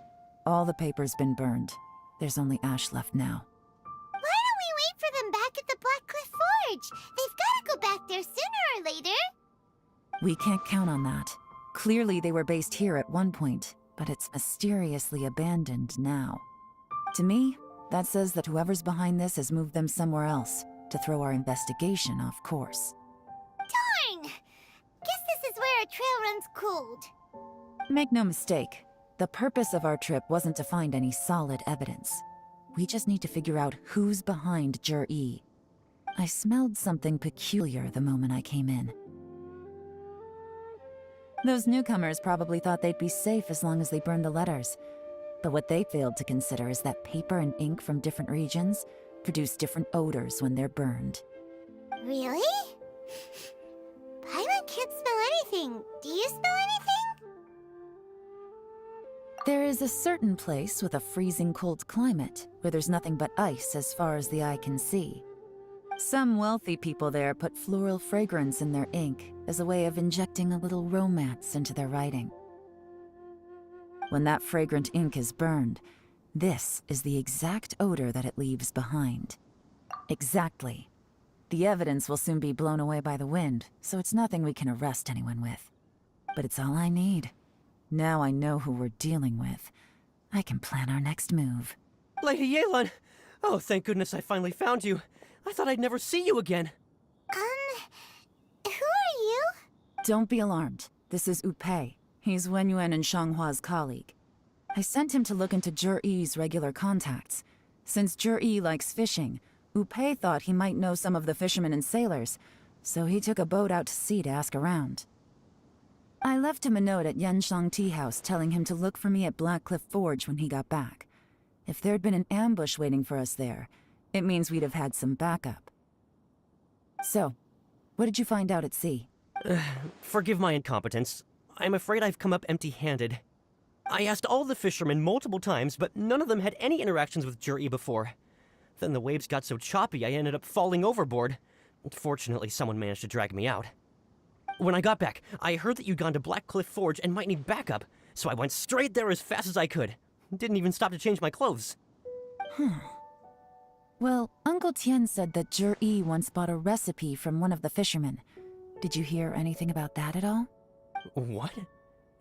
All the paper's been burned. There's only ash left now. Why don't we wait for them back at the Black Cliff Forge? They've gotta go back there sooner or later. We can't count on that. Clearly they were based here at one point, but it's mysteriously abandoned now. To me, that says that whoever's behind this has moved them somewhere else to throw our investigation off course. Darn! Guess this is where a trail runs cold. Make no mistake, the purpose of our trip wasn't to find any solid evidence. We just need to figure out who's behind Jur-E. I smelled something peculiar the moment I came in. Those newcomers probably thought they'd be safe as long as they burned the letters. But what they failed to consider is that paper and ink from different regions produce different odors when they're burned. Really? Paimon can't smell anything. Do you smell anything? There is a certain place with a freezing cold climate where there's nothing but ice as far as the eye can see. Some wealthy people there put floral fragrance in their ink as a way of injecting a little romance into their writing. When that fragrant ink is burned, this is the exact odor that it leaves behind. Exactly. The evidence will soon be blown away by the wind, so it's nothing we can arrest anyone with. But it's all I need. Now I know who we're dealing with. I can plan our next move. Lady Yelan! Oh, thank goodness I finally found you. I thought I'd never see you again. Who are you? Don't be alarmed. This is Upei. He's Wenyuan and Shanghua's colleague. I sent him to look into Jur-E's regular contacts. Since Jur-E likes fishing, Upei thought he might know some of the fishermen and sailors, so he took a boat out to sea to ask around. I left him a note at Yanshang Tea House telling him to look for me at Black Cliff Forge when he got back. If there'd been an ambush waiting for us there, it means we'd have had some backup. So, what did you find out at sea? Forgive my incompetence. I'm afraid I've come up empty-handed. I asked all the fishermen multiple times, but none of them had any interactions with Jur-E before. Then the waves got so choppy I ended up falling overboard. Fortunately, someone managed to drag me out. When I got back, I heard that you'd gone to Black Cliff Forge and might need backup, so I went straight there as fast as I could. Didn't even stop to change my clothes. Well, Uncle Tien said that Jur-E once bought a recipe from one of the fishermen. Did you hear anything about that at all? What?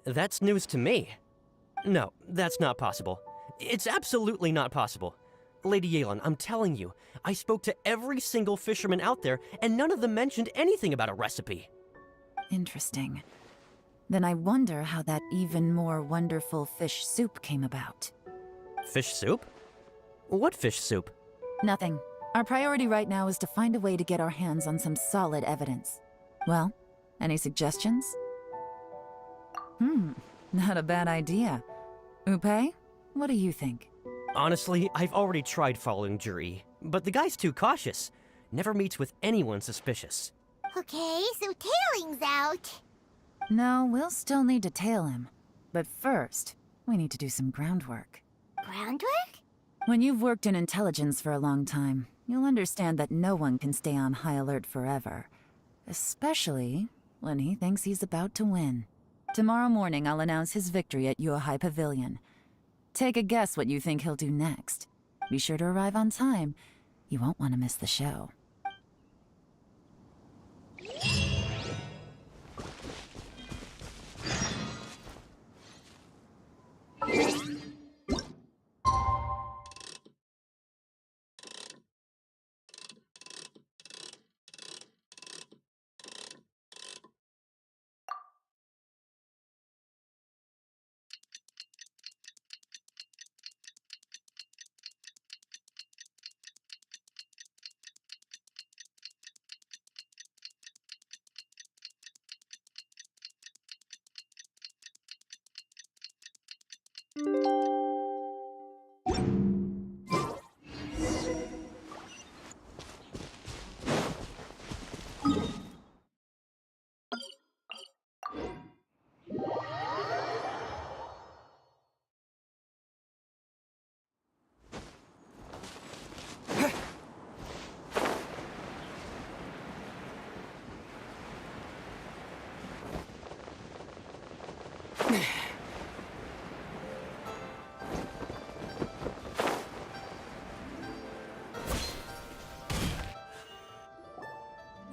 That's news to me. No, that's not possible. It's absolutely not possible. Lady Yelan, I'm telling you, I spoke to every single fisherman out there, and none of them mentioned anything about a recipe. Interesting. Then I wonder how that even more wonderful fish soup came about. Fish soup? What fish soup? Nothing. Our priority right now is to find a way to get our hands on some solid evidence. Well, any suggestions? Not a bad idea. Upei, what do you think? Honestly, I've already tried following Jur-E, but the guy's too cautious. Never meets with anyone suspicious. Okay, so tailing's out. No, we'll still need to tail him. But first, we need to do some groundwork. Groundwork? When you've worked in intelligence for a long time, you'll understand that no one can stay on high alert forever. Especially when he thinks he's about to win. Tomorrow morning, I'll announce his victory at Yuehai Pavilion. Take a guess what you think he'll do next. Be sure to arrive on time. You won't want to miss the show.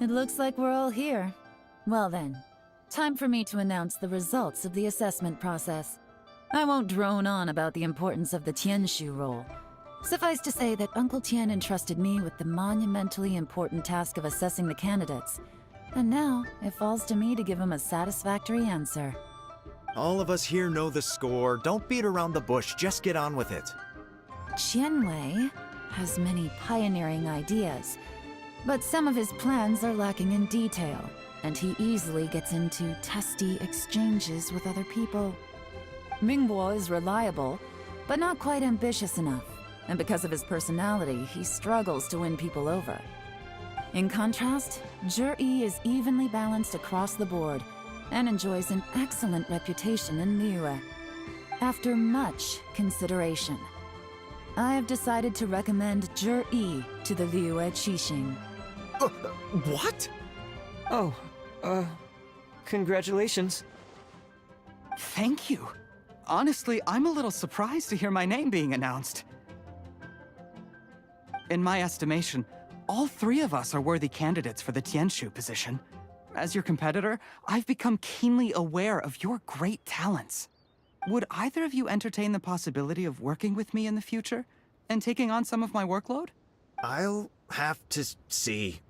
It looks like we're all here. Well then, time for me to announce the results of the assessment process. I won't drone on about the importance of the Tianshu role. Suffice to say that Uncle Tien entrusted me with the monumentally important task of assessing the candidates. And now, it falls to me to give him a satisfactory answer. All of us here know the score. Don't beat around the bush, just get on with it. Qianwei has many pioneering ideas, but some of his plans are lacking in detail, and he easily gets into testy exchanges with other people. Mingbo is reliable, but not quite ambitious enough, and because of his personality, he struggles to win people over. In contrast, Zhi is evenly balanced across the board, and enjoys an excellent reputation in Liyue. After much consideration, I have decided to recommend Zhi to the Liyue Qixing. What? Oh, congratulations. Thank you. Honestly, I'm a little surprised to hear my name being announced. In my estimation, all three of us are worthy candidates for the Tianshu position. As your competitor, I've become keenly aware of your great talents. Would either of you entertain the possibility of working with me in the future and taking on some of my workload? I'll have to see.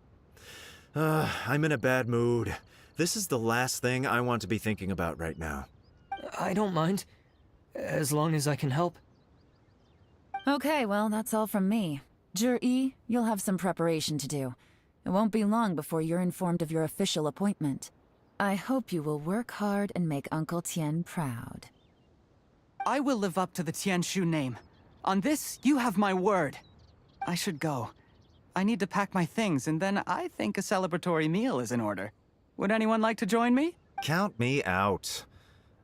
I'm in a bad mood. This is the last thing I want to be thinking about right now. I don't mind, as long as I can help. Okay, well, that's all from me. Zhi, you'll have some preparation to do. It won't be long before you're informed of your official appointment. I hope you will work hard and make Uncle Tien proud. I will live up to the Tianshu name. On this, you have my word. I should go. I need to pack my things, and then I think a celebratory meal is in order. Would anyone like to join me? Count me out.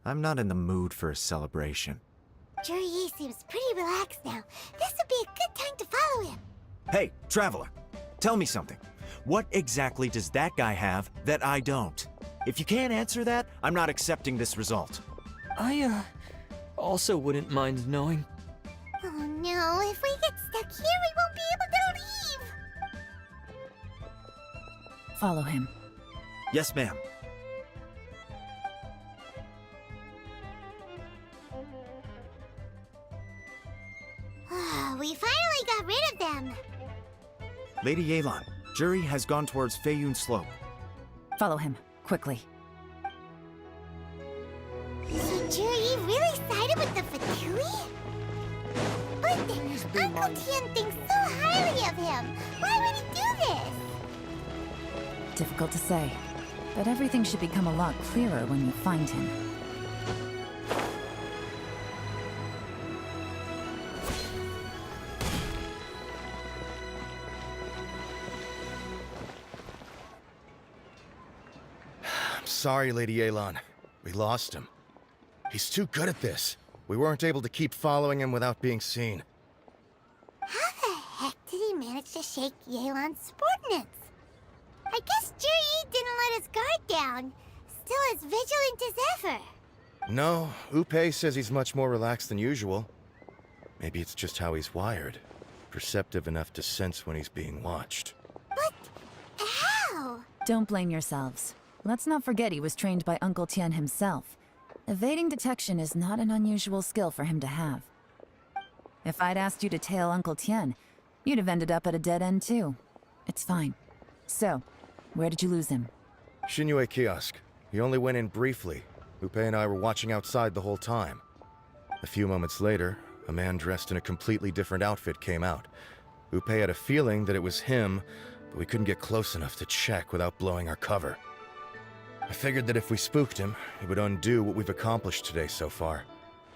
I'm not in the mood for a celebration. Zhi seems pretty relaxed now. This would be a good time to follow him. Hey, Traveler, tell me something. What exactly does that guy have that I don't? If you can't answer that, I'm not accepting this result. I, also wouldn't mind knowing. Oh no, if we get stuck here, we won't be able to leave! Follow him. Yes, ma'am. We finally got rid of them! Lady Yelan, Zhi has gone towards Feiyun Slope. Follow him, quickly. So Zhi really sided with the Fatui? But Uncle Tien thinks so highly of him. Why would he do this? Difficult to say, but everything should become a lot clearer when you find him. Sorry, Lady Yelan. We lost him. He's too good at this. We weren't able to keep following him without being seen. How the heck did he manage to shake Yelan's subordinates? I guess Zhi didn't let his guard down. Still as vigilant as ever. No, Upe says he's much more relaxed than usual. Maybe it's just how he's wired. Perceptive enough to sense when he's being watched. But how? Don't blame yourselves. Let's not forget he was trained by Uncle Tien himself. Evading detection is not an unusual skill for him to have. If I'd asked you to tail Uncle Tien, you'd have ended up at a dead end too. It's fine. So, where did you lose him? Xinyue kiosk. He only went in briefly. Upe and I were watching outside the whole time. A few moments later, a man dressed in a completely different outfit came out. Upe had a feeling that it was him, but we couldn't get close enough to check without blowing our cover. I figured that if we spooked him, it would undo what we've accomplished today so far.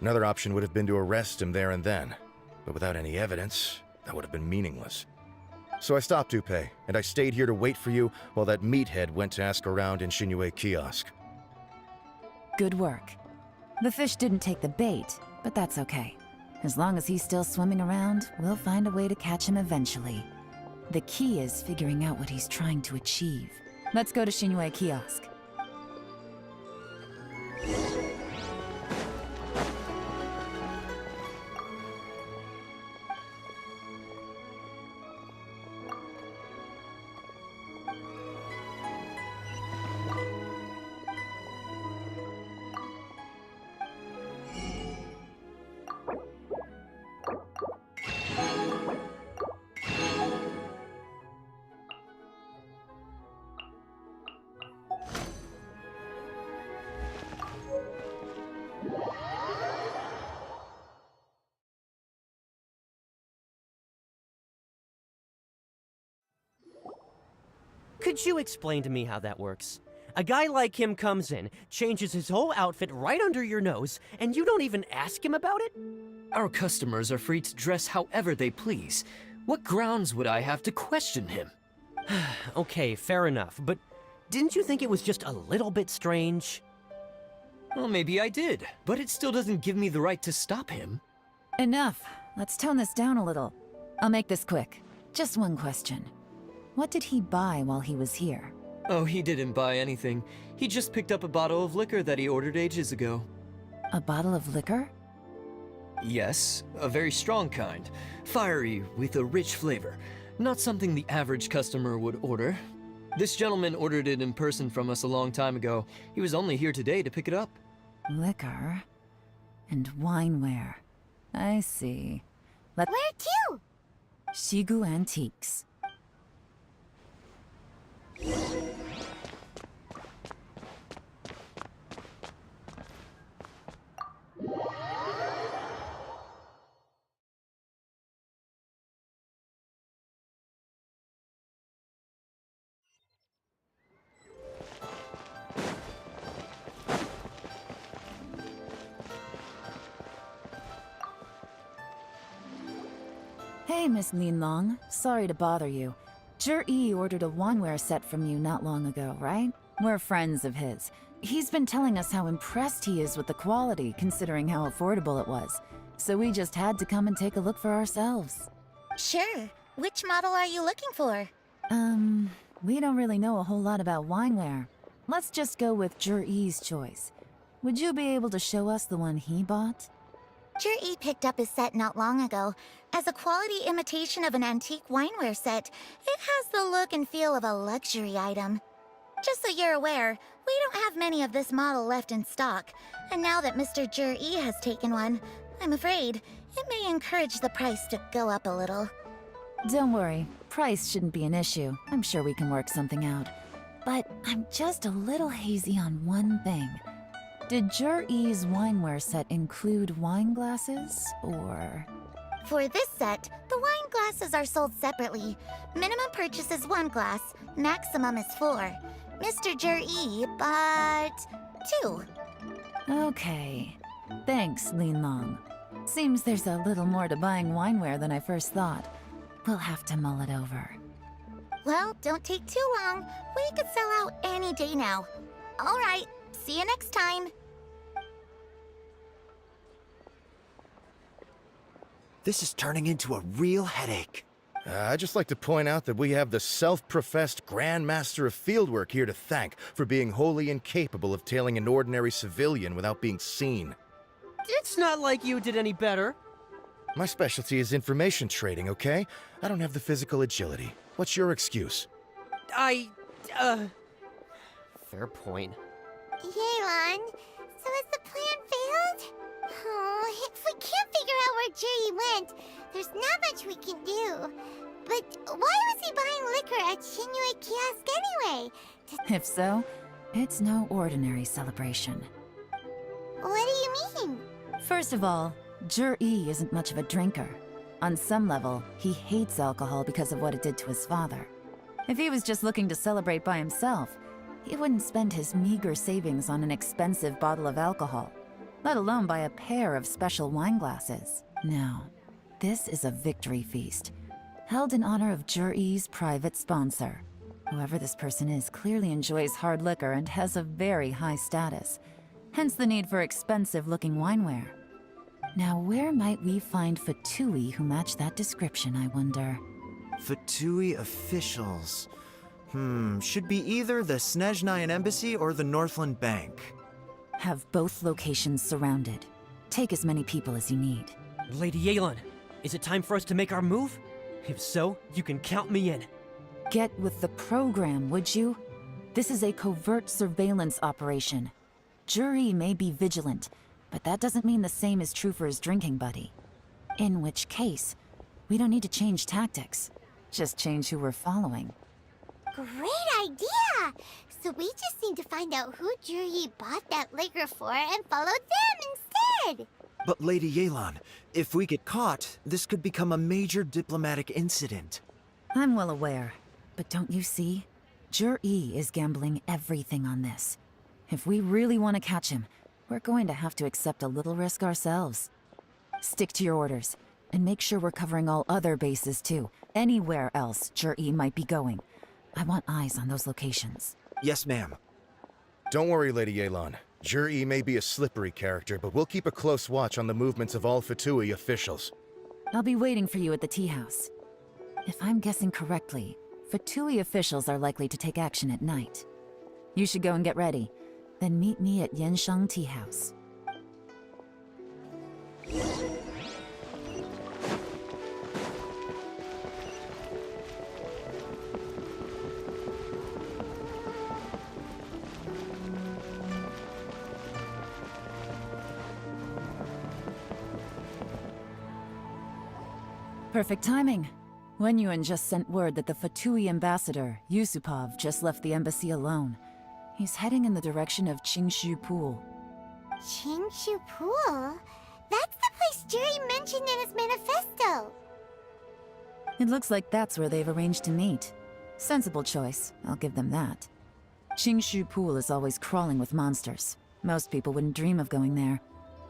Another option would have been to arrest him there and then, but without any evidence, that would have been meaningless. So I stopped Upe, and I stayed here to wait for you while that meathead went to ask around in Xinyue kiosk. Good work. The fish didn't take the bait, but that's okay. As long as he's still swimming around, we'll find a way to catch him eventually. The key is figuring out what he's trying to achieve. Let's go to Xinyue kiosk. Could you explain to me how that works? A guy like him comes in, changes his whole outfit right under your nose, and you don't even ask him about it? Our customers are free to dress however they please. What grounds would I have to question him? Okay, fair enough, but didn't you think it was just a little bit strange? Well, maybe I did, but it still doesn't give me the right to stop him. Enough. Let's tone this down a little. I'll make this quick. Just one question. What did he buy while he was here? Oh, he didn't buy anything. He just picked up a bottle of liquor that he ordered ages ago. A bottle of liquor? Yes, a very strong kind. Fiery, with a rich flavor. Not something the average customer would order. This gentleman ordered it in person from us a long time ago. He was only here today to pick it up. Liquor and wineware. I see. Where to? Shigu Antiques. Hey, Miss Linlong. Sorry to bother you. Zhi ordered a wanware set from you not long ago, right? We're friends of his. He's been telling us how impressed he is with the quality, considering how affordable it was. So we just had to come and take a look for ourselves. Sure. Which model are you looking for? We don't really know a whole lot about wineware. Let's just go with Zhi's choice. Would you be able to show us the one he bought? Zhi picked up his set not long ago. As a quality imitation of an antique wineware set, it has the look and feel of a luxury item. Just so you're aware, we don't have many of this model left in stock, and now that Mr. Zhi has taken one, I'm afraid it may encourage the price to go up a little. Don't worry, price shouldn't be an issue. I'm sure we can work something out. But I'm just a little hazy on one thing. Did Zhi's wineware set include wine glasses, or...? For this set, the wine glasses are sold separately. Minimum purchase is 1 glass, maximum is 4. Mr. Zhi bought 2. Okay. Thanks, Linlong. Seems there's a little more to buying wineware than I first thought. We'll have to mull it over. Well, don't take too long. We could sell out any day now. All right, see you next time. This is turning into a real headache. I'd just like to point out that we have the self-professed Grand Master of Fieldwork here to thank for being wholly incapable of tailing an ordinary civilian without being seen. It's not like you did any better. My specialty is information trading, okay? I don't have the physical agility. What's your excuse? Fair point. Yelan, so has the plan failed? Oh, if we can't figure out where Zhi went, there's not much we can do. But why was he buying liquor at Shinue Kiosk anyway? If so, it's no ordinary celebration. What do you mean? First of all, Zhi isn't much of a drinker. On some level, he hates alcohol because of what it did to his father. If he was just looking to celebrate by himself, he wouldn't spend his meager savings on an expensive bottle of alcohol, let alone buy a pair of special wine glasses. No, this is a victory feast, held in honor of Zhi's private sponsor. Whoever this person is clearly enjoys hard liquor and has a very high status, hence the need for expensive-looking wineware. Now, where might we find Fatui who match that description, I wonder? Fatui officials. Should be either the Snezhnayan Embassy or the Northland Bank. Have both locations surrounded. Take as many people as you need. Lady Yelan, is it time for us to make our move? If so, you can count me in. Get with the program, would you? This is a covert surveillance operation. Zhi may be vigilant, but that doesn't mean the same is true for his drinking buddy. In which case, we don't need to change tactics. Just change who we're following. Great idea! So we just need to find out who Zhi bought that liquor for and follow them instead! But Lady Yelan, if we get caught, this could become a major diplomatic incident. I'm well aware, but don't you see? Jur-E is gambling everything on this. If we really want to catch him, we're going to have to accept a little risk ourselves. Stick to your orders, and make sure we're covering all other bases too. Anywhere else Jur-E might be going. I want eyes on those locations. Yes, ma'am. Don't worry, Lady Yelan. Jur-E may be a slippery character, but we'll keep a close watch on the movements of all Fatui officials. I'll be waiting for you at the tea house. If I'm guessing correctly, Fatui officials are likely to take action at night. You should go and get ready, then meet me at Yensheng Tea House. Perfect timing. Wenyuan just sent word that the Fatui ambassador, Yusupov, just left the embassy alone. He's heading in the direction of Qingshu Pool. Qingshu Pool? That's the place Jerry mentioned in his manifesto. It looks like that's where they've arranged to meet. Sensible choice, I'll give them that. Qingshu Pool is always crawling with monsters. Most people wouldn't dream of going there.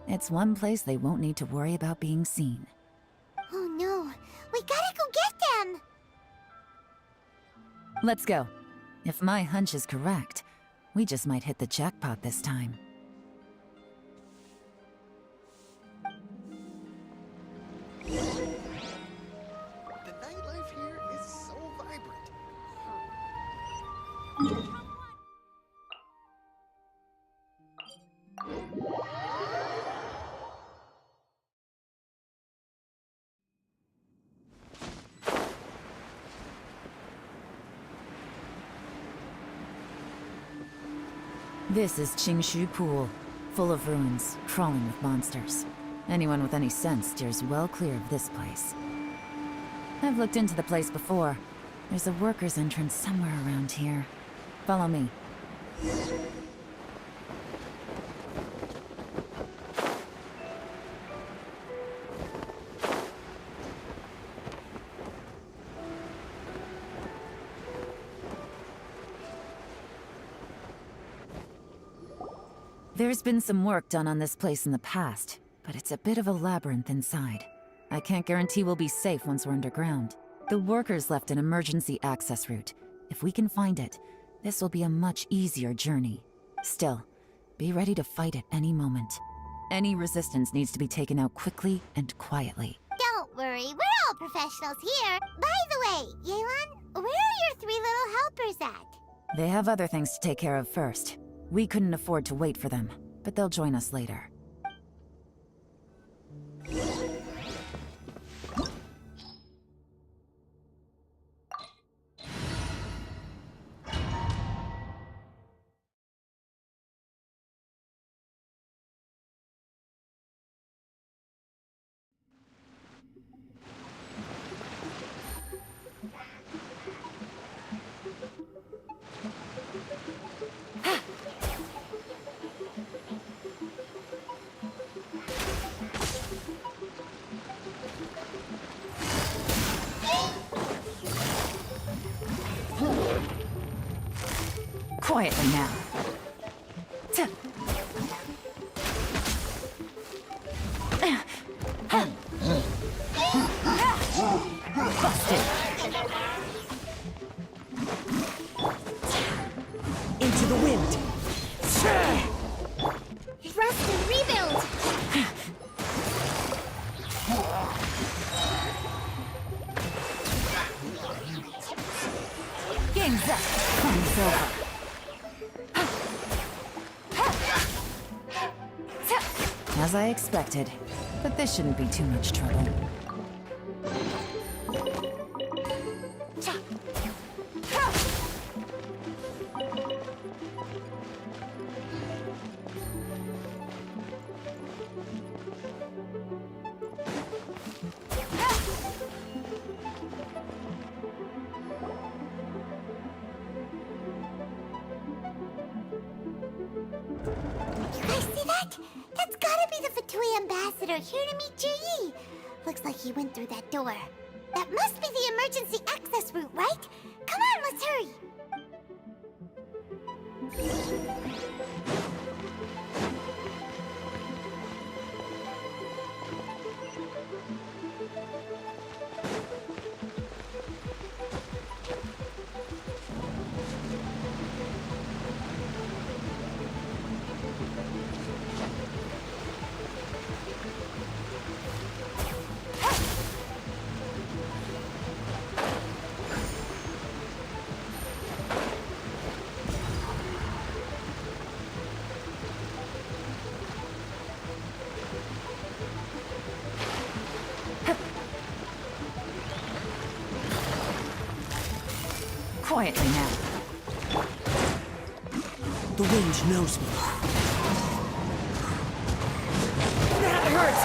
It's one place they won't need to worry about being seen. Oh no, we gotta go get them! Let's go. If my hunch is correct, we just might hit the jackpot this time. The nightlife here is so vibrant. This is Qingshu Pool, full of ruins, crawling with monsters. Anyone with any sense steers well clear of this place. I've looked into the place before. There's a worker's entrance somewhere around here. Follow me. There's been some work done on this place in the past, but it's a bit of a labyrinth inside. I can't guarantee we'll be safe once we're underground. The workers left an emergency access route. If we can find it, this will be a much easier journey. Still, be ready to fight at any moment. Any resistance needs to be taken out quickly and quietly. Don't worry, we're all professionals here. By the way, Yelan, where are your 3 little helpers at? They have other things to take care of first. We couldn't afford to wait for them, but they'll join us later. Quietly now. Busted. Into the wind. Rest and rebuild. Game's up. Time's over. As I expected, but this shouldn't be too much trouble. You guys see that? That's gotta be the Fatui ambassador here to meet Ji. Looks like he went through that door. That must be the emergency access route, right? Come on, let's hurry. Quietly now. The wind knows me. That hurts!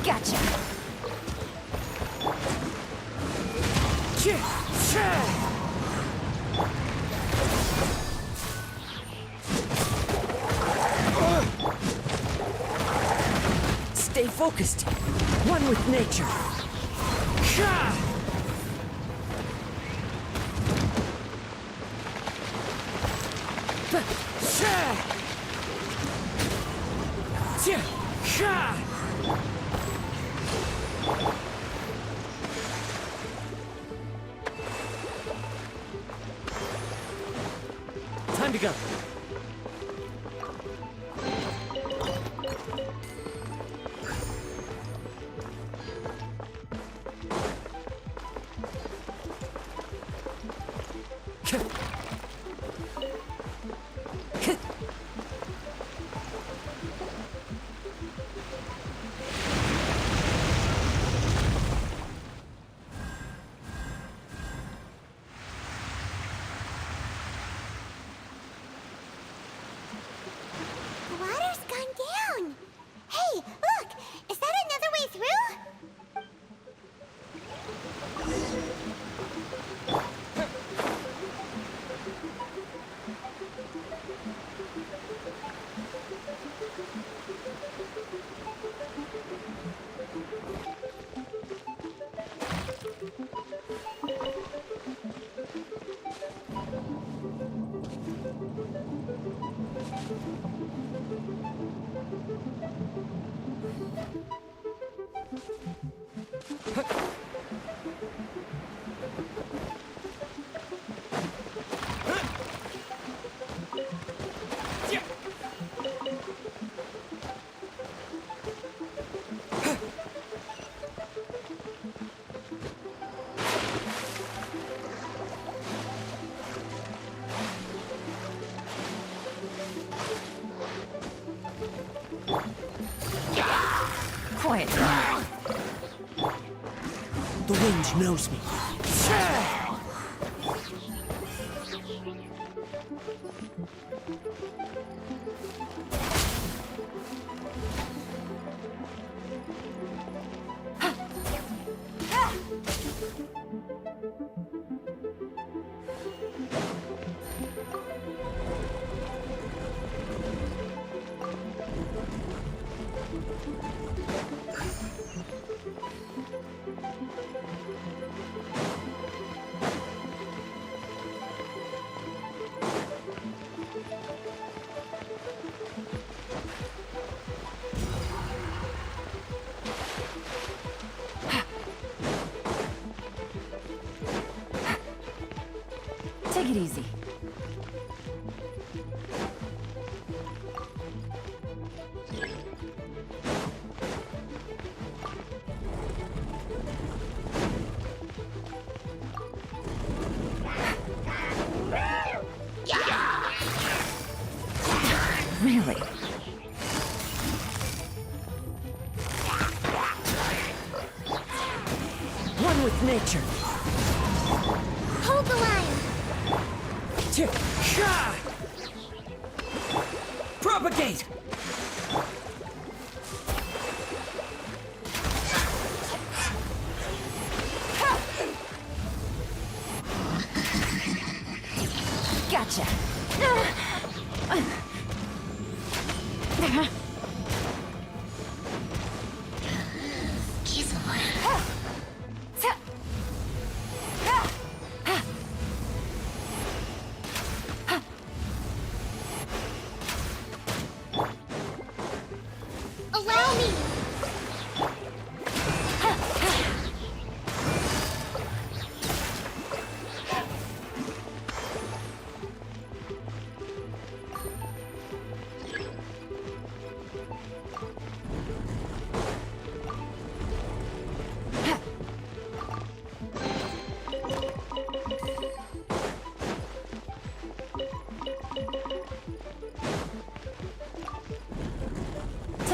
Gotcha! Stay focused. One with nature. Time to go. The water's gone down. Hey, look! Is that another way through? Quietly now. The wind knows me. Take it easy. Really? One with nature. Hold the line. Propagate! Gotcha! Allow me.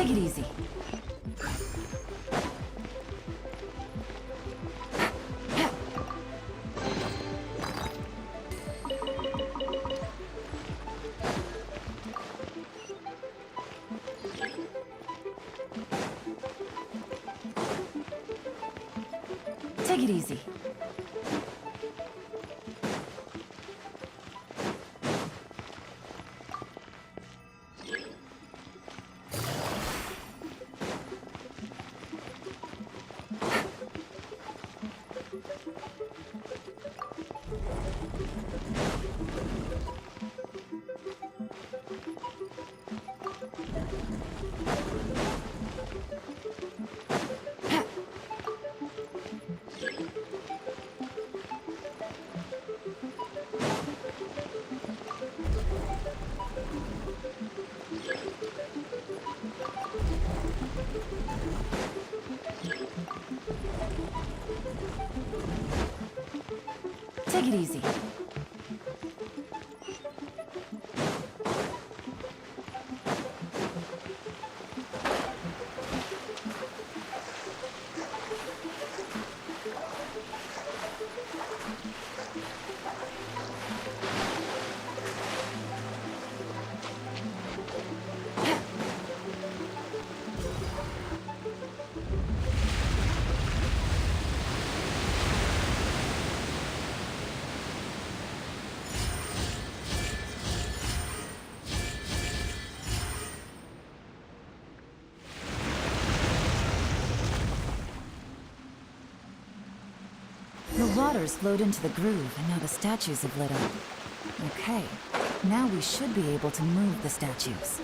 Take it easy. Take it easy. Take it easy. The water's flowed into the groove, and now the statues have lit up. Okay, now we should be able to move the statues.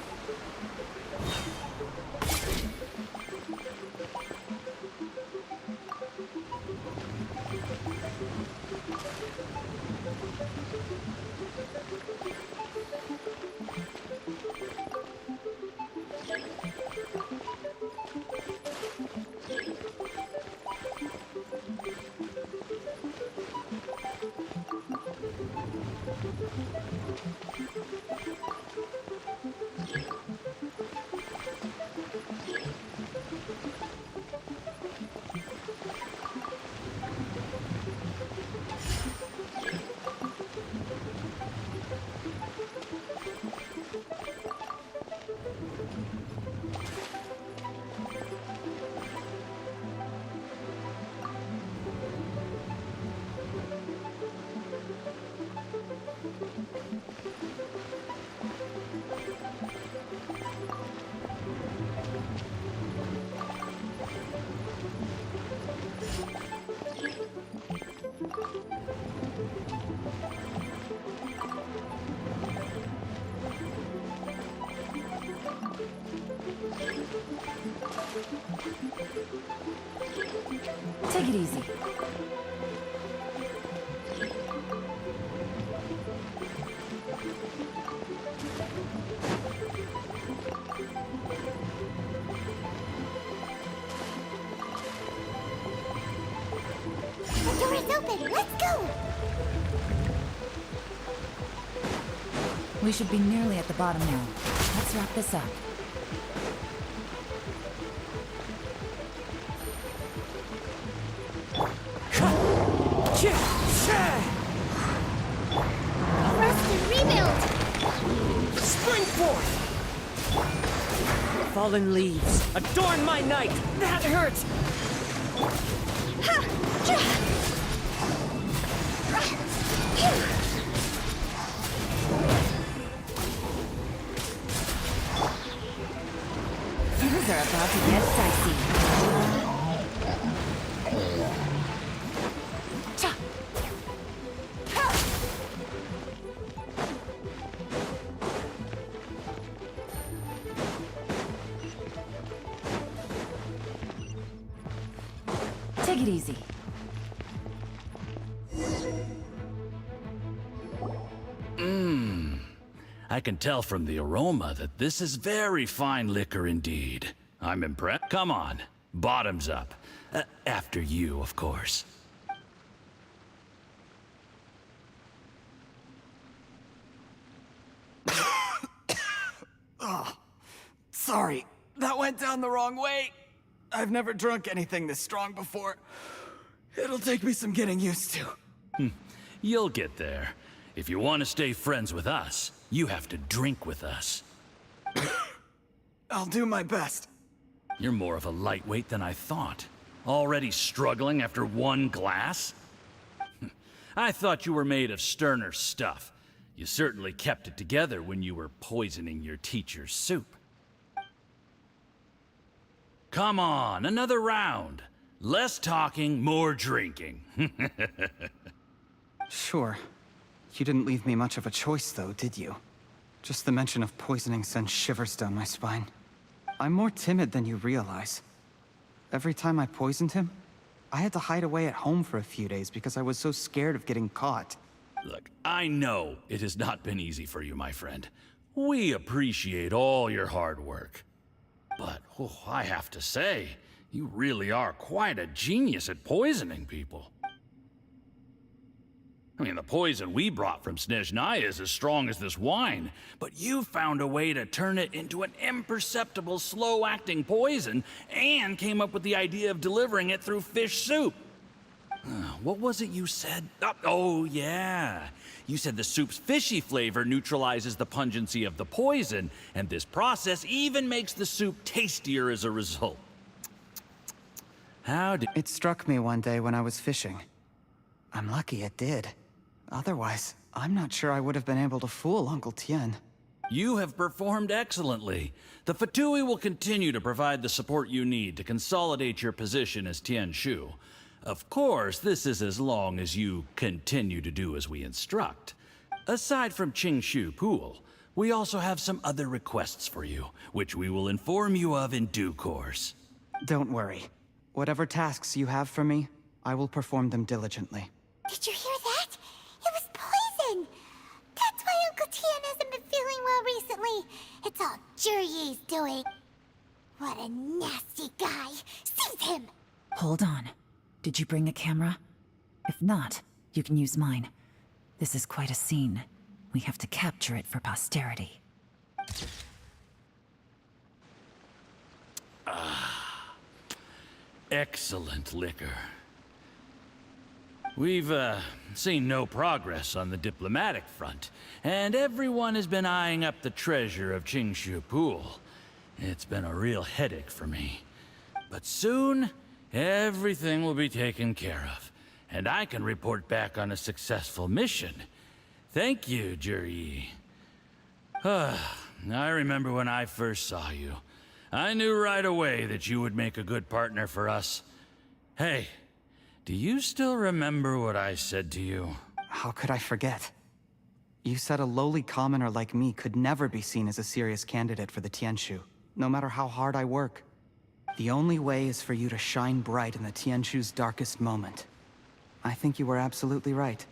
Take it easy. The door is open. Let's go. We should be nearly at the bottom now. Let's wrap this up. Rest and rebuild. Spring forth! Fallen leaves, adorn my night! That hurts! Things are about to get dicey. Take it easy. I can tell from the aroma that this is very fine liquor indeed. I'm impressed. Come on, bottoms up. After you, of course. Oh, sorry. that went down the wrong way. I've never drunk anything this strong before. It'll take me some getting used to. You'll get there. If you want to stay friends with us, you have to drink with us. I'll do my best. You're more of a lightweight than I thought. Already struggling after one glass? I thought you were made of sterner stuff. You certainly kept it together when you were poisoning your teacher's soup. Come on, another round. Less talking, more drinking. Sure. You didn't leave me much of a choice, though, did you? Just the mention of poisoning sends shivers down my spine. I'm more timid than you realize. Every time I poisoned him, I had to hide away at home for a few days because I was so scared of getting caught. Look, I know it has not been easy for you, my friend. We appreciate all your hard work. But, I have to say, you really are quite a genius at poisoning people. I mean, the poison we brought from Snezhnaya is as strong as this wine, but you found a way to turn it into an imperceptible, slow-acting poison, and came up with the idea of delivering it through fish soup. What was it you said? Oh, yeah. You said the soup's fishy flavor neutralizes the pungency of the poison, and this process even makes the soup tastier as a result. How did... It struck me one day when I was fishing. I'm lucky it did. Otherwise, I'm not sure I would have been able to fool Uncle Tien. You have performed excellently. The Fatui will continue to provide the support you need to consolidate your position as Tien Shu. Of course, this is as long as you continue to do as we instruct. Aside from Qingshu Pool, we also have some other requests for you, which we will inform you of in due course. Don't worry. Whatever tasks you have for me, I will perform them diligently. Did you hear that? It was poison! That's why Uncle Tien hasn't been feeling well recently. It's all Jurye's doing. What a nasty guy! Seize him! Hold on. Did you bring a camera? If not, you can use mine. This is quite a scene. We have to capture it for posterity. Excellent liquor. We've, seen no progress on the diplomatic front, and everyone has been eyeing up the treasure of Qingshu Pool. It's been a real headache for me. But soon, everything will be taken care of, and I can report back on a successful mission. Thank you, Juryi. I remember when I first saw you. I knew right away that you would make a good partner for us. Hey, do you still remember what I said to you? How could I forget? You said a lowly commoner like me could never be seen as a serious candidate for the Tianshu, no matter how hard I work. The only way is for you to shine bright in the Tianshu's darkest moment. I think you were absolutely right.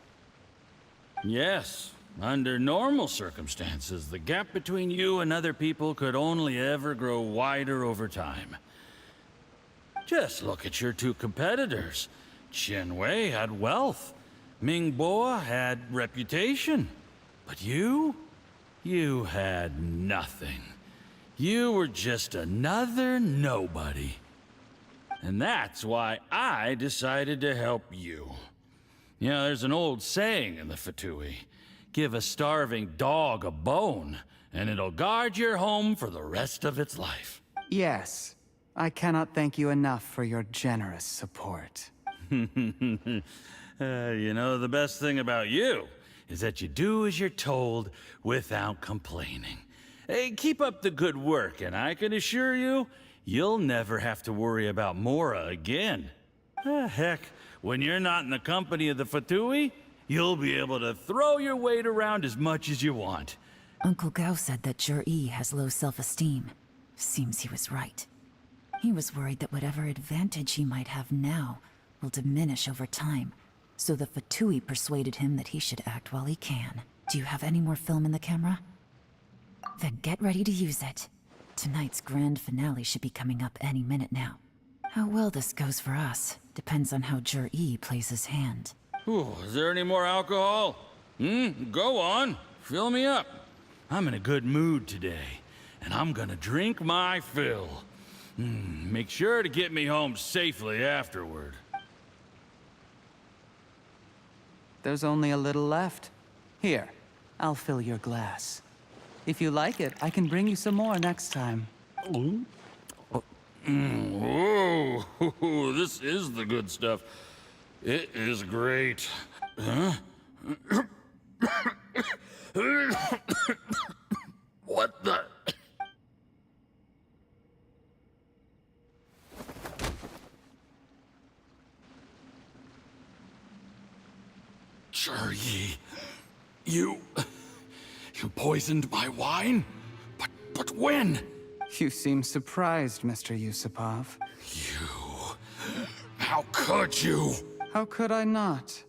Yes. Under normal circumstances, the gap between you and other people could only ever grow wider over time. Just look at your two competitors. Qianwei had wealth. Mingbo had reputation. But you had nothing. You were just another nobody. And that's why I decided to help you. You know, there's an old saying in the Fatui. Give a starving dog a bone, and it'll guard your home for the rest of its life. Yes. I cannot thank you enough for your generous support. You know, the best thing about you is that you do as you're told without complaining. Hey, keep up the good work, and I can assure you, you'll never have to worry about Mora again. Heck, when you're not in the company of the Fatui, you'll be able to throw your weight around as much as you want. Uncle Gao said that Jur-E has low self-esteem. Seems he was right. He was worried that whatever advantage he might have now will diminish over time, so the Fatui persuaded him that he should act while he can. Do you have any more film in the camera? Then get ready to use it. Tonight's grand finale should be coming up any minute now. How well this goes for us depends on how Jur-E plays his hand. Ooh, is there any more alcohol? Go on. Fill me up. I'm in a good mood today, and I'm gonna drink my fill. Make sure to get me home safely afterward. There's only a little left. Here, I'll fill your glass. If you like it, I can bring you some more next time. Whoa, this is the good stuff. It is great. Huh? What the? Yi, you poisoned my wine? But when? You seem surprised, Mr. Yusupov. How could you? How could I not?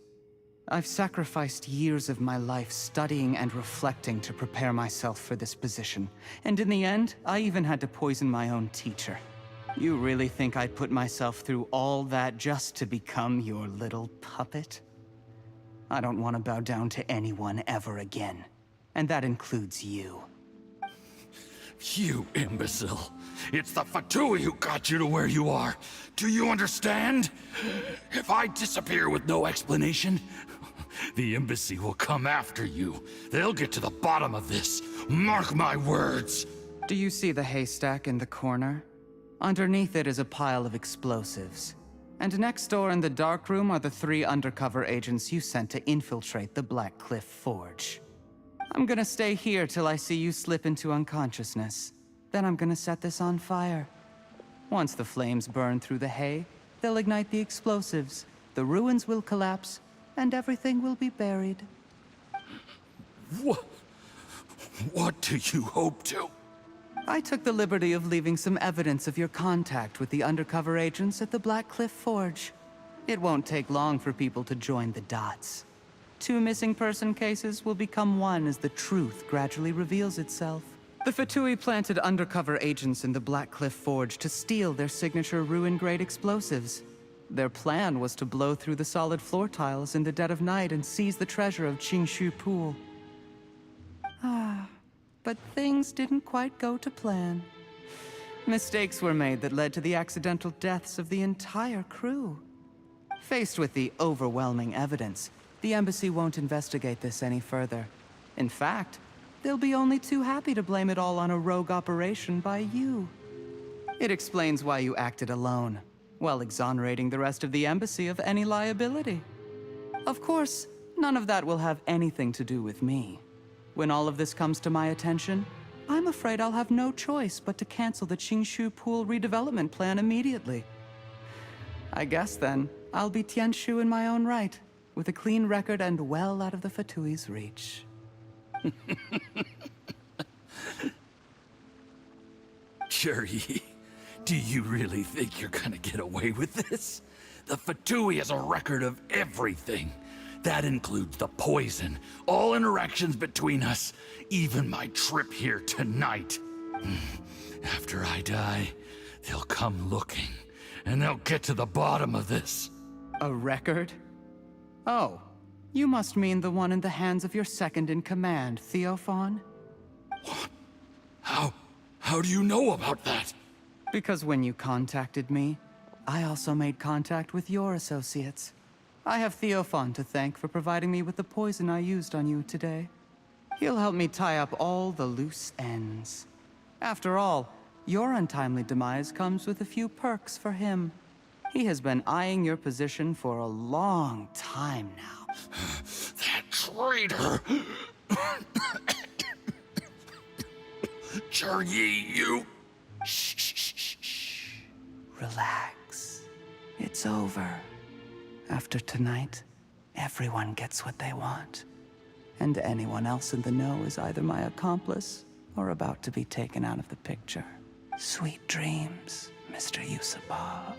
I've sacrificed years of my life studying and reflecting to prepare myself for this position. And in the end, I even had to poison my own teacher. You really think I'd put myself through all that just to become your little puppet? I don't want to bow down to anyone ever again. And that includes you. You imbecile. It's the Fatui who got you to where you are. Do you understand? If I disappear with no explanation, the embassy will come after you. They'll get to the bottom of this. Mark my words. Do you see the haystack in the corner? Underneath it is a pile of explosives. And next door in the dark room are the 3 undercover agents you sent to infiltrate the Black Cliff Forge. I'm gonna stay here till I see you slip into unconsciousness. Then I'm gonna set this on fire. Once the flames burn through the hay, they'll ignite the explosives, the ruins will collapse, and everything will be buried. What do you hope to? I took the liberty of leaving some evidence of your contact with the undercover agents at the Black Cliff Forge. It won't take long for people to join the dots. 2 missing person cases will become one as the truth gradually reveals itself. The Fatui planted undercover agents in the Black Cliff Forge to steal their signature ruin-grade explosives. Their plan was to blow through the solid floor tiles in the dead of night and seize the treasure of Qingshu Pool. But things didn't quite go to plan. Mistakes were made that led to the accidental deaths of the entire crew. Faced with the overwhelming evidence, the embassy won't investigate this any further. In fact, they'll be only too happy to blame it all on a rogue operation by you. It explains why you acted alone, while exonerating the rest of the embassy of any liability. Of course, none of that will have anything to do with me. When all of this comes to my attention, I'm afraid I'll have no choice but to cancel the Qingshu Pool redevelopment plan immediately. I guess then, I'll be Tianshu in my own right, with a clean record and well out of the Fatui's reach. Yi, do you really think you're gonna get away with this? The Fatui has a record of everything. That includes the poison, all interactions between us, even my trip here tonight. After I die, they'll come looking, and they'll get to the bottom of this. A record? Oh, you must mean the one in the hands of your second-in-command, Theophan? What? How do you know about that? Because when you contacted me, I also made contact with your associates. I have Theophan to thank for providing me with the poison I used on you today. He'll help me tie up all the loose ends. After all, your untimely demise comes with a few perks for him. He has been eyeing your position for a long time now. That traitor! Yi, you... Shh. Relax. It's over. After tonight, everyone gets what they want. And anyone else in the know is either my accomplice or about to be taken out of the picture. Sweet dreams, Mr. Yusupov.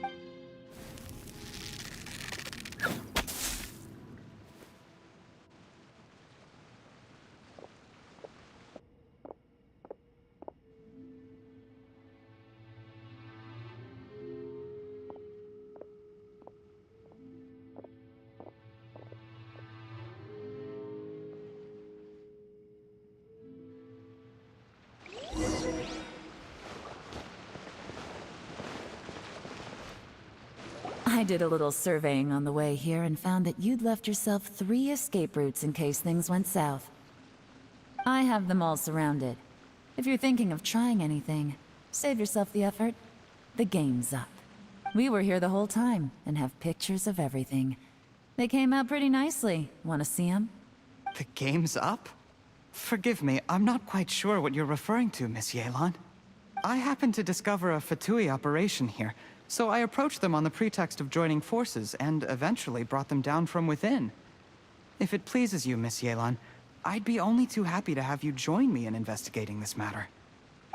I did a little surveying on the way here and found that you'd left yourself 3 escape routes in case things went south. I have them all surrounded. If you're thinking of trying anything, save yourself the effort. The game's up. We were here the whole time and have pictures of everything. They came out pretty nicely. Want to see them? The game's up? Forgive me, I'm not quite sure what you're referring to, Miss Yelan. I happened to discover a Fatui operation here, so I approached them on the pretext of joining forces and eventually brought them down from within. If it pleases you, Miss Yelan, I'd be only too happy to have you join me in investigating this matter.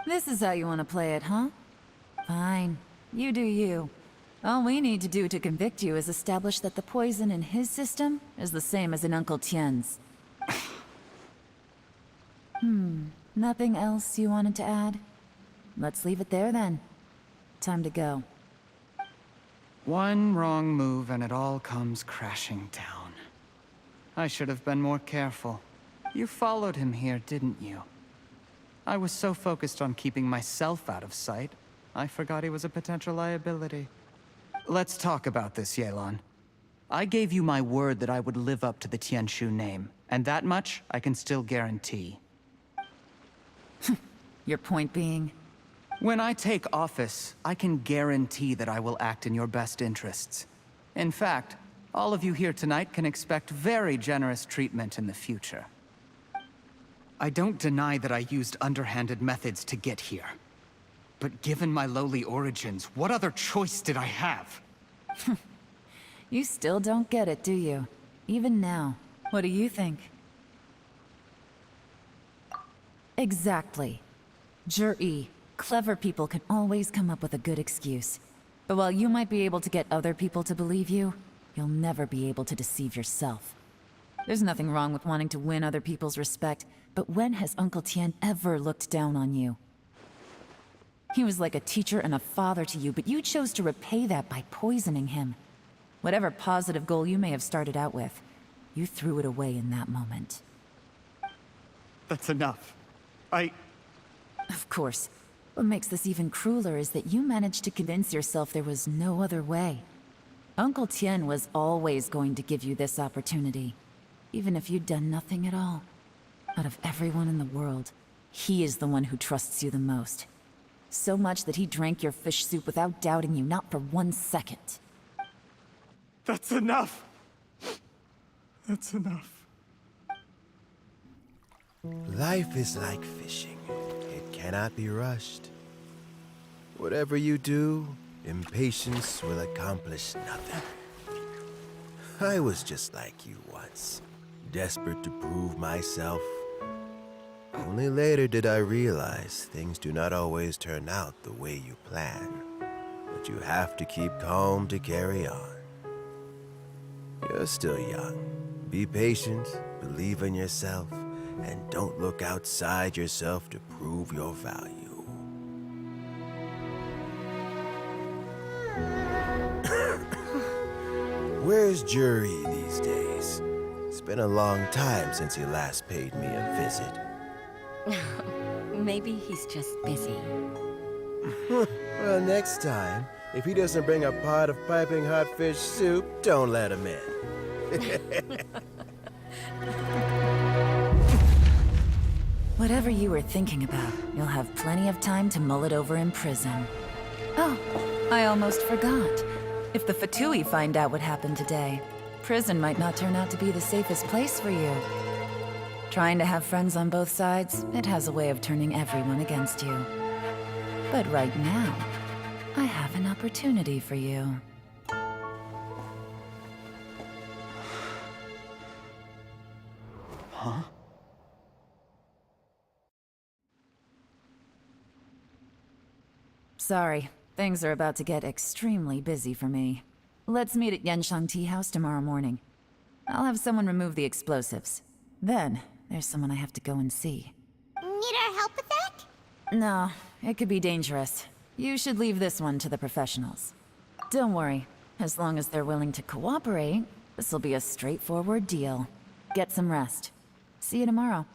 This is how you want to play it, huh? Fine. You do you. All we need to do to convict you is establish that the poison in his system is the same as in Uncle Tien's. Nothing else you wanted to add? Let's leave it there then. Time to go. One wrong move and it all comes crashing down. I should have been more careful. You followed him here, didn't you? I was so focused on keeping myself out of sight, I forgot he was a potential liability. Let's talk about this, Yelan. I gave you my word that I would live up to the Tianshu name, and that much I can still guarantee. Your point being? When I take office, I can guarantee that I will act in your best interests. In fact, all of you here tonight can expect very generous treatment in the future. I don't deny that I used underhanded methods to get here. But given my lowly origins, what other choice did I have? You still don't get it, do you? Even now. What do you think? Exactly. Jur-E, clever people can always come up with a good excuse. But while you might be able to get other people to believe you, you'll never be able to deceive yourself. There's nothing wrong with wanting to win other people's respect, but when has Uncle Tien ever looked down on you? He was like a teacher and a father to you, but you chose to repay that by poisoning him. Whatever positive goal you may have started out with, you threw it away in that moment. That's enough. Of course. What makes this even crueler is that you managed to convince yourself there was no other way. Uncle Tien was always going to give you this opportunity, even if you'd done nothing at all. Out of everyone in the world, he is the one who trusts you the most. So much that he drank your fish soup without doubting you, not for 1 second. That's enough! That's enough. Life is like fishing. It cannot be rushed. Whatever you do, impatience will accomplish nothing. I was just like you once, desperate to prove myself. Only later did I realize things do not always turn out the way you plan. But you have to keep calm to carry on. You're still young. Be patient, believe in yourself, and don't look outside yourself to prove your value. Where's Jur-E these days? It's been a long time since he last paid me a visit. Maybe he's just busy. Well, next time, if he doesn't bring a pot of piping hot fish soup, don't let him in. Whatever you were thinking about, you'll have plenty of time to mull it over in prison. Oh, I almost forgot. If the Fatui find out what happened today, prison might not turn out to be the safest place for you. Trying to have friends on both sides, it has a way of turning everyone against you. But right now, I have an opportunity for you. Huh? Sorry, things are about to get extremely busy for me. Let's meet at Yenshang Tea House tomorrow morning. I'll have someone remove the explosives. Then, there's someone I have to go and see. Need our help with that? No, it could be dangerous. You should leave this one to the professionals. Don't worry, as long as they're willing to cooperate, this'll be a straightforward deal. Get some rest. See you tomorrow.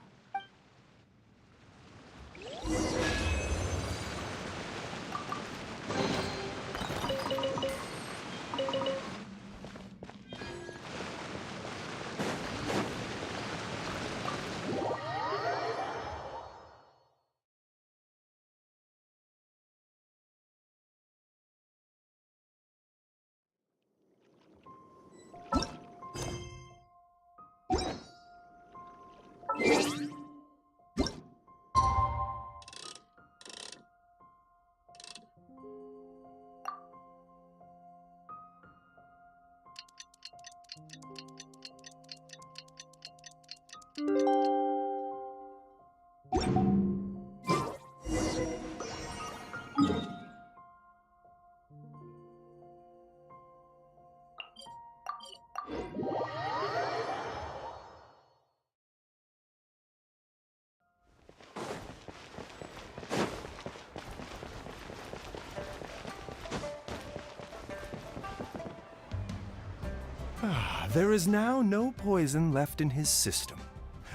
There is now no poison left in his system,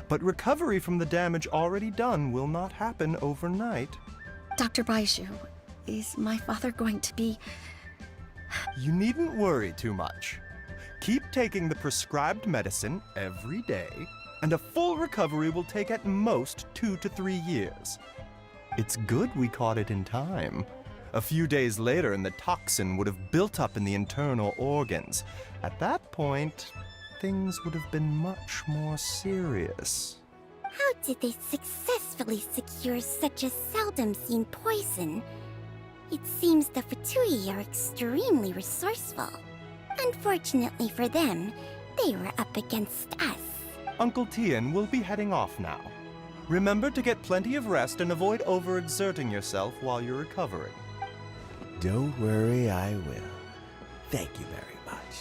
but recovery from the damage already done will not happen overnight. Dr. Baishu, is my father going to be... You needn't worry too much. Keep taking the prescribed medicine every day, and a full recovery will take at most 2 to 3 years. It's good we caught it in time. A few days later, and the toxin would have built up in the internal organs. At that point, things would have been much more serious. How did they successfully secure such a seldom-seen poison? It seems the Fatui are extremely resourceful. Unfortunately for them, they were up against us. Uncle Tian will be heading off now. Remember to get plenty of rest and avoid overexerting yourself while you're recovering. Don't worry, I will. Thank you very much.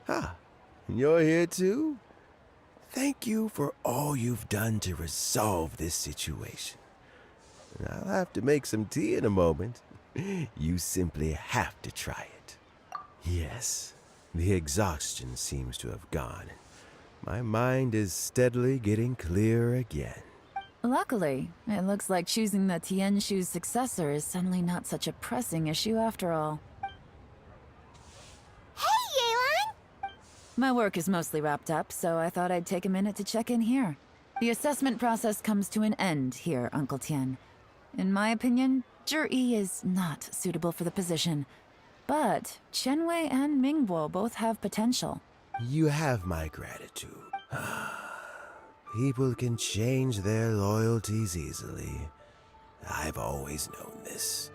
Ah, you're here too? Thank you for all you've done to resolve this situation. I'll have to make some tea in a moment. You simply have to try it. Yes, the exhaustion seems to have gone. My mind is steadily getting clearer again. Luckily, it looks like choosing the Tianshu's successor is suddenly not such a pressing issue after all. Hey, Yelan! My work is mostly wrapped up, so I thought I'd take a minute to check in here. The assessment process comes to an end here, Uncle Tian. In my opinion, Zhi is not suitable for the position. But Qianwei and Mingbo both have potential. You have my gratitude. People can change their loyalties easily. I've always known this.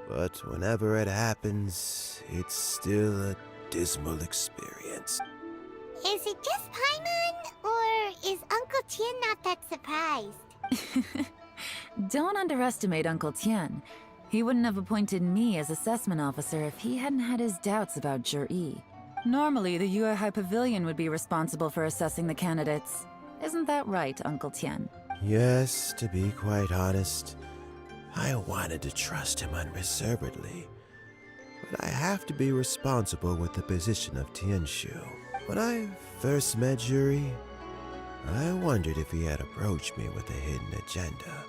But whenever it happens, it's still a dismal experience. Is it just Paimon, or is Uncle Tian not that surprised? Don't underestimate Uncle Tian. He wouldn't have appointed me as assessment officer if he hadn't had his doubts about Zhi. Normally, the Yue High Pavilion would be responsible for assessing the candidates. Isn't that right, Uncle Tian? Yes, to be quite honest, I wanted to trust him unreservedly. But I have to be responsible with the position of Tianshu. When I first met Zhi, I wondered if he had approached me with a hidden agenda.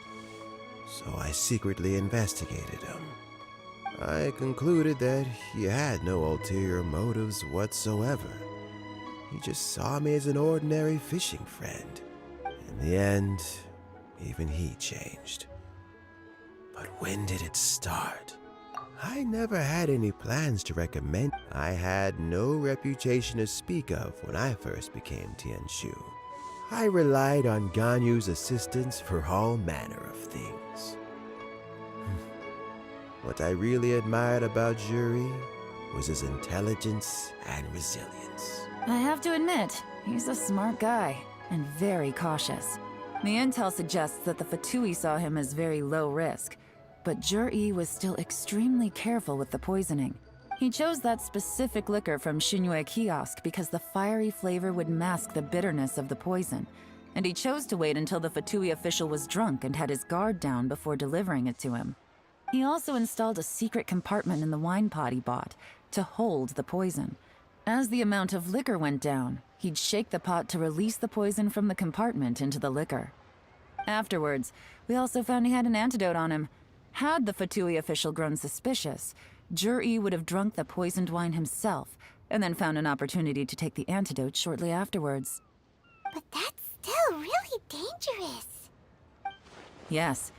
So I secretly investigated him. I concluded that he had no ulterior motives whatsoever. He just saw me as an ordinary fishing friend. In the end, even he changed. But when did it start? I never had any plans to recommend. I had no reputation to speak of when I first became Tianshu. I relied on Ganyu's assistance for all manner of things. What I really admired about Zhi was his intelligence and resilience. I have to admit, he's a smart guy, and very cautious. The intel suggests that the Fatui saw him as very low risk, but Zhi was still extremely careful with the poisoning. He chose that specific liquor from Xinyue Kiosk because the fiery flavor would mask the bitterness of the poison, and he chose to wait until the Fatui official was drunk and had his guard down before delivering it to him. He also installed a secret compartment in the wine pot he bought to hold the poison. As the amount of liquor went down, he'd shake the pot to release the poison from the compartment into the liquor. Afterwards, we also found he had an antidote on him. Had the Fatui official grown suspicious, Zhi would have drunk the poisoned wine himself, and then found an opportunity to take the antidote shortly afterwards. But that's still really dangerous. Yes.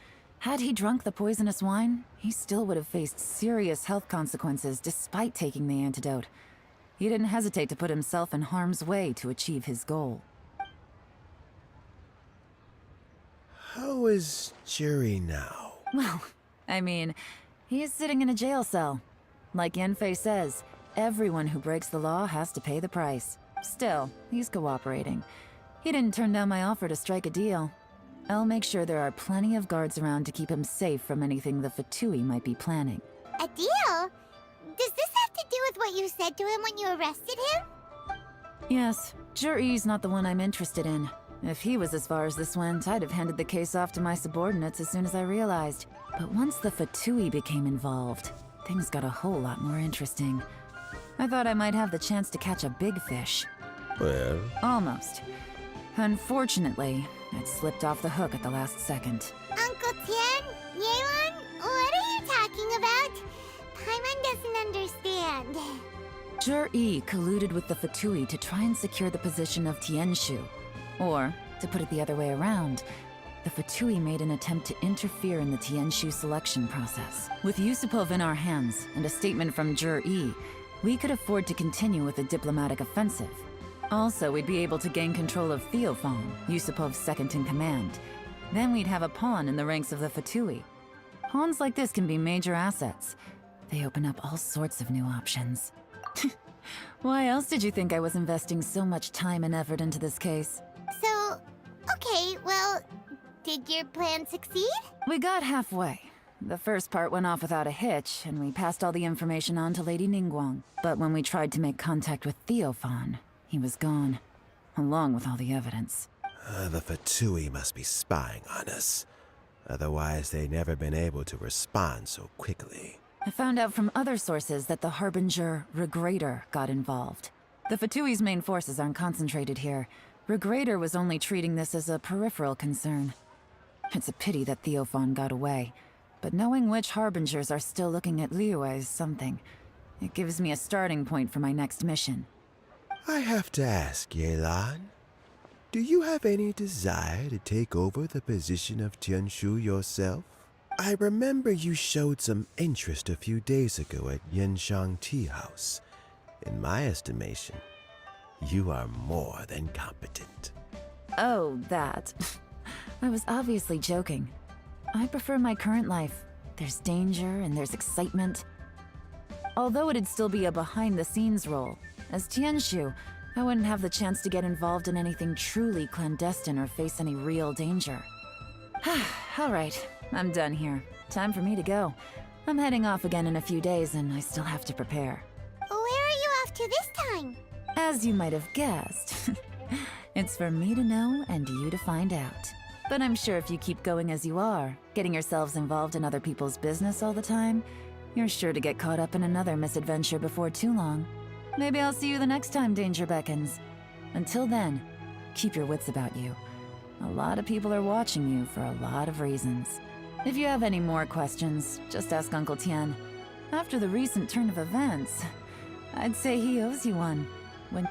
Had he drunk the poisonous wine, he still would have faced serious health consequences despite taking the antidote. He didn't hesitate to put himself in harm's way to achieve his goal. How is Zhi now? Well, I mean, he is sitting in a jail cell. Like Yanfei says, everyone who breaks the law has to pay the price. Still, he's cooperating. He didn't turn down my offer to strike a deal. I'll make sure there are plenty of guards around to keep him safe from anything the Fatui might be planning. A deal? Does this have to do with what you said to him when you arrested him? Yes, Zhi's not the one I'm interested in. If he was as far as this went, I'd have handed the case off to my subordinates as soon as I realized. But once the Fatui became involved, things got a whole lot more interesting. I thought I might have the chance to catch a big fish. Well? Almost. Unfortunately, I'd slipped off the hook at the last second. Uncle Tien? Yelan? What are you talking about? Paimon doesn't understand. Jur-E colluded with the Fatui to try and secure the position of Tianshu. Or, to put it the other way around, the Fatui made an attempt to interfere in the Tianshu selection process. With Yusupov in our hands and a statement from Jur-E, we could afford to continue with a diplomatic offensive. Also, we'd be able to gain control of Theophan, Yusupov's second-in-command. Then we'd have a pawn in the ranks of the Fatui. Pawns like this can be major assets. They open up all sorts of new options. Why else did you think I was investing so much time and effort into this case? So, okay, well, did your plan succeed? We got halfway. The first part went off without a hitch, and we passed all the information on to Lady Ningguang. But when we tried to make contact with Theophan, he was gone, along with all the evidence. The Fatui must be spying on us. Otherwise, they'd never been able to respond so quickly. I found out from other sources that the Harbinger Regrator got involved. The Fatui's main forces aren't concentrated here. Regrator was only treating this as a peripheral concern. It's a pity that Theophan got away, but knowing which Harbingers are still looking at Liyue is something. It gives me a starting point for my next mission. I have to ask, Yelan, do you have any desire to take over the position of Tianshu yourself? I remember you showed some interest a few days ago at Yenshang Tea House. In my estimation, you are more than competent. Oh, that. I was obviously joking. I prefer my current life. There's danger and there's excitement. Although it'd still be a behind-the-scenes role, as Tianshu, I wouldn't have the chance to get involved in anything truly clandestine or face any real danger. All right, I'm done here. Time for me to go. I'm heading off again in a few days, and I still have to prepare. Where are you off to this time? As you might have guessed, it's for me to know and you to find out. But I'm sure if you keep going as you are, getting yourselves involved in other people's business all the time, you're sure to get caught up in another misadventure before too long. Maybe I'll see you the next time danger beckons. Until then, keep your wits about you. A lot of people are watching you for a lot of reasons. If you have any more questions, just ask Uncle Tien. After the recent turn of events, I'd say he owes you one. When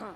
Huh.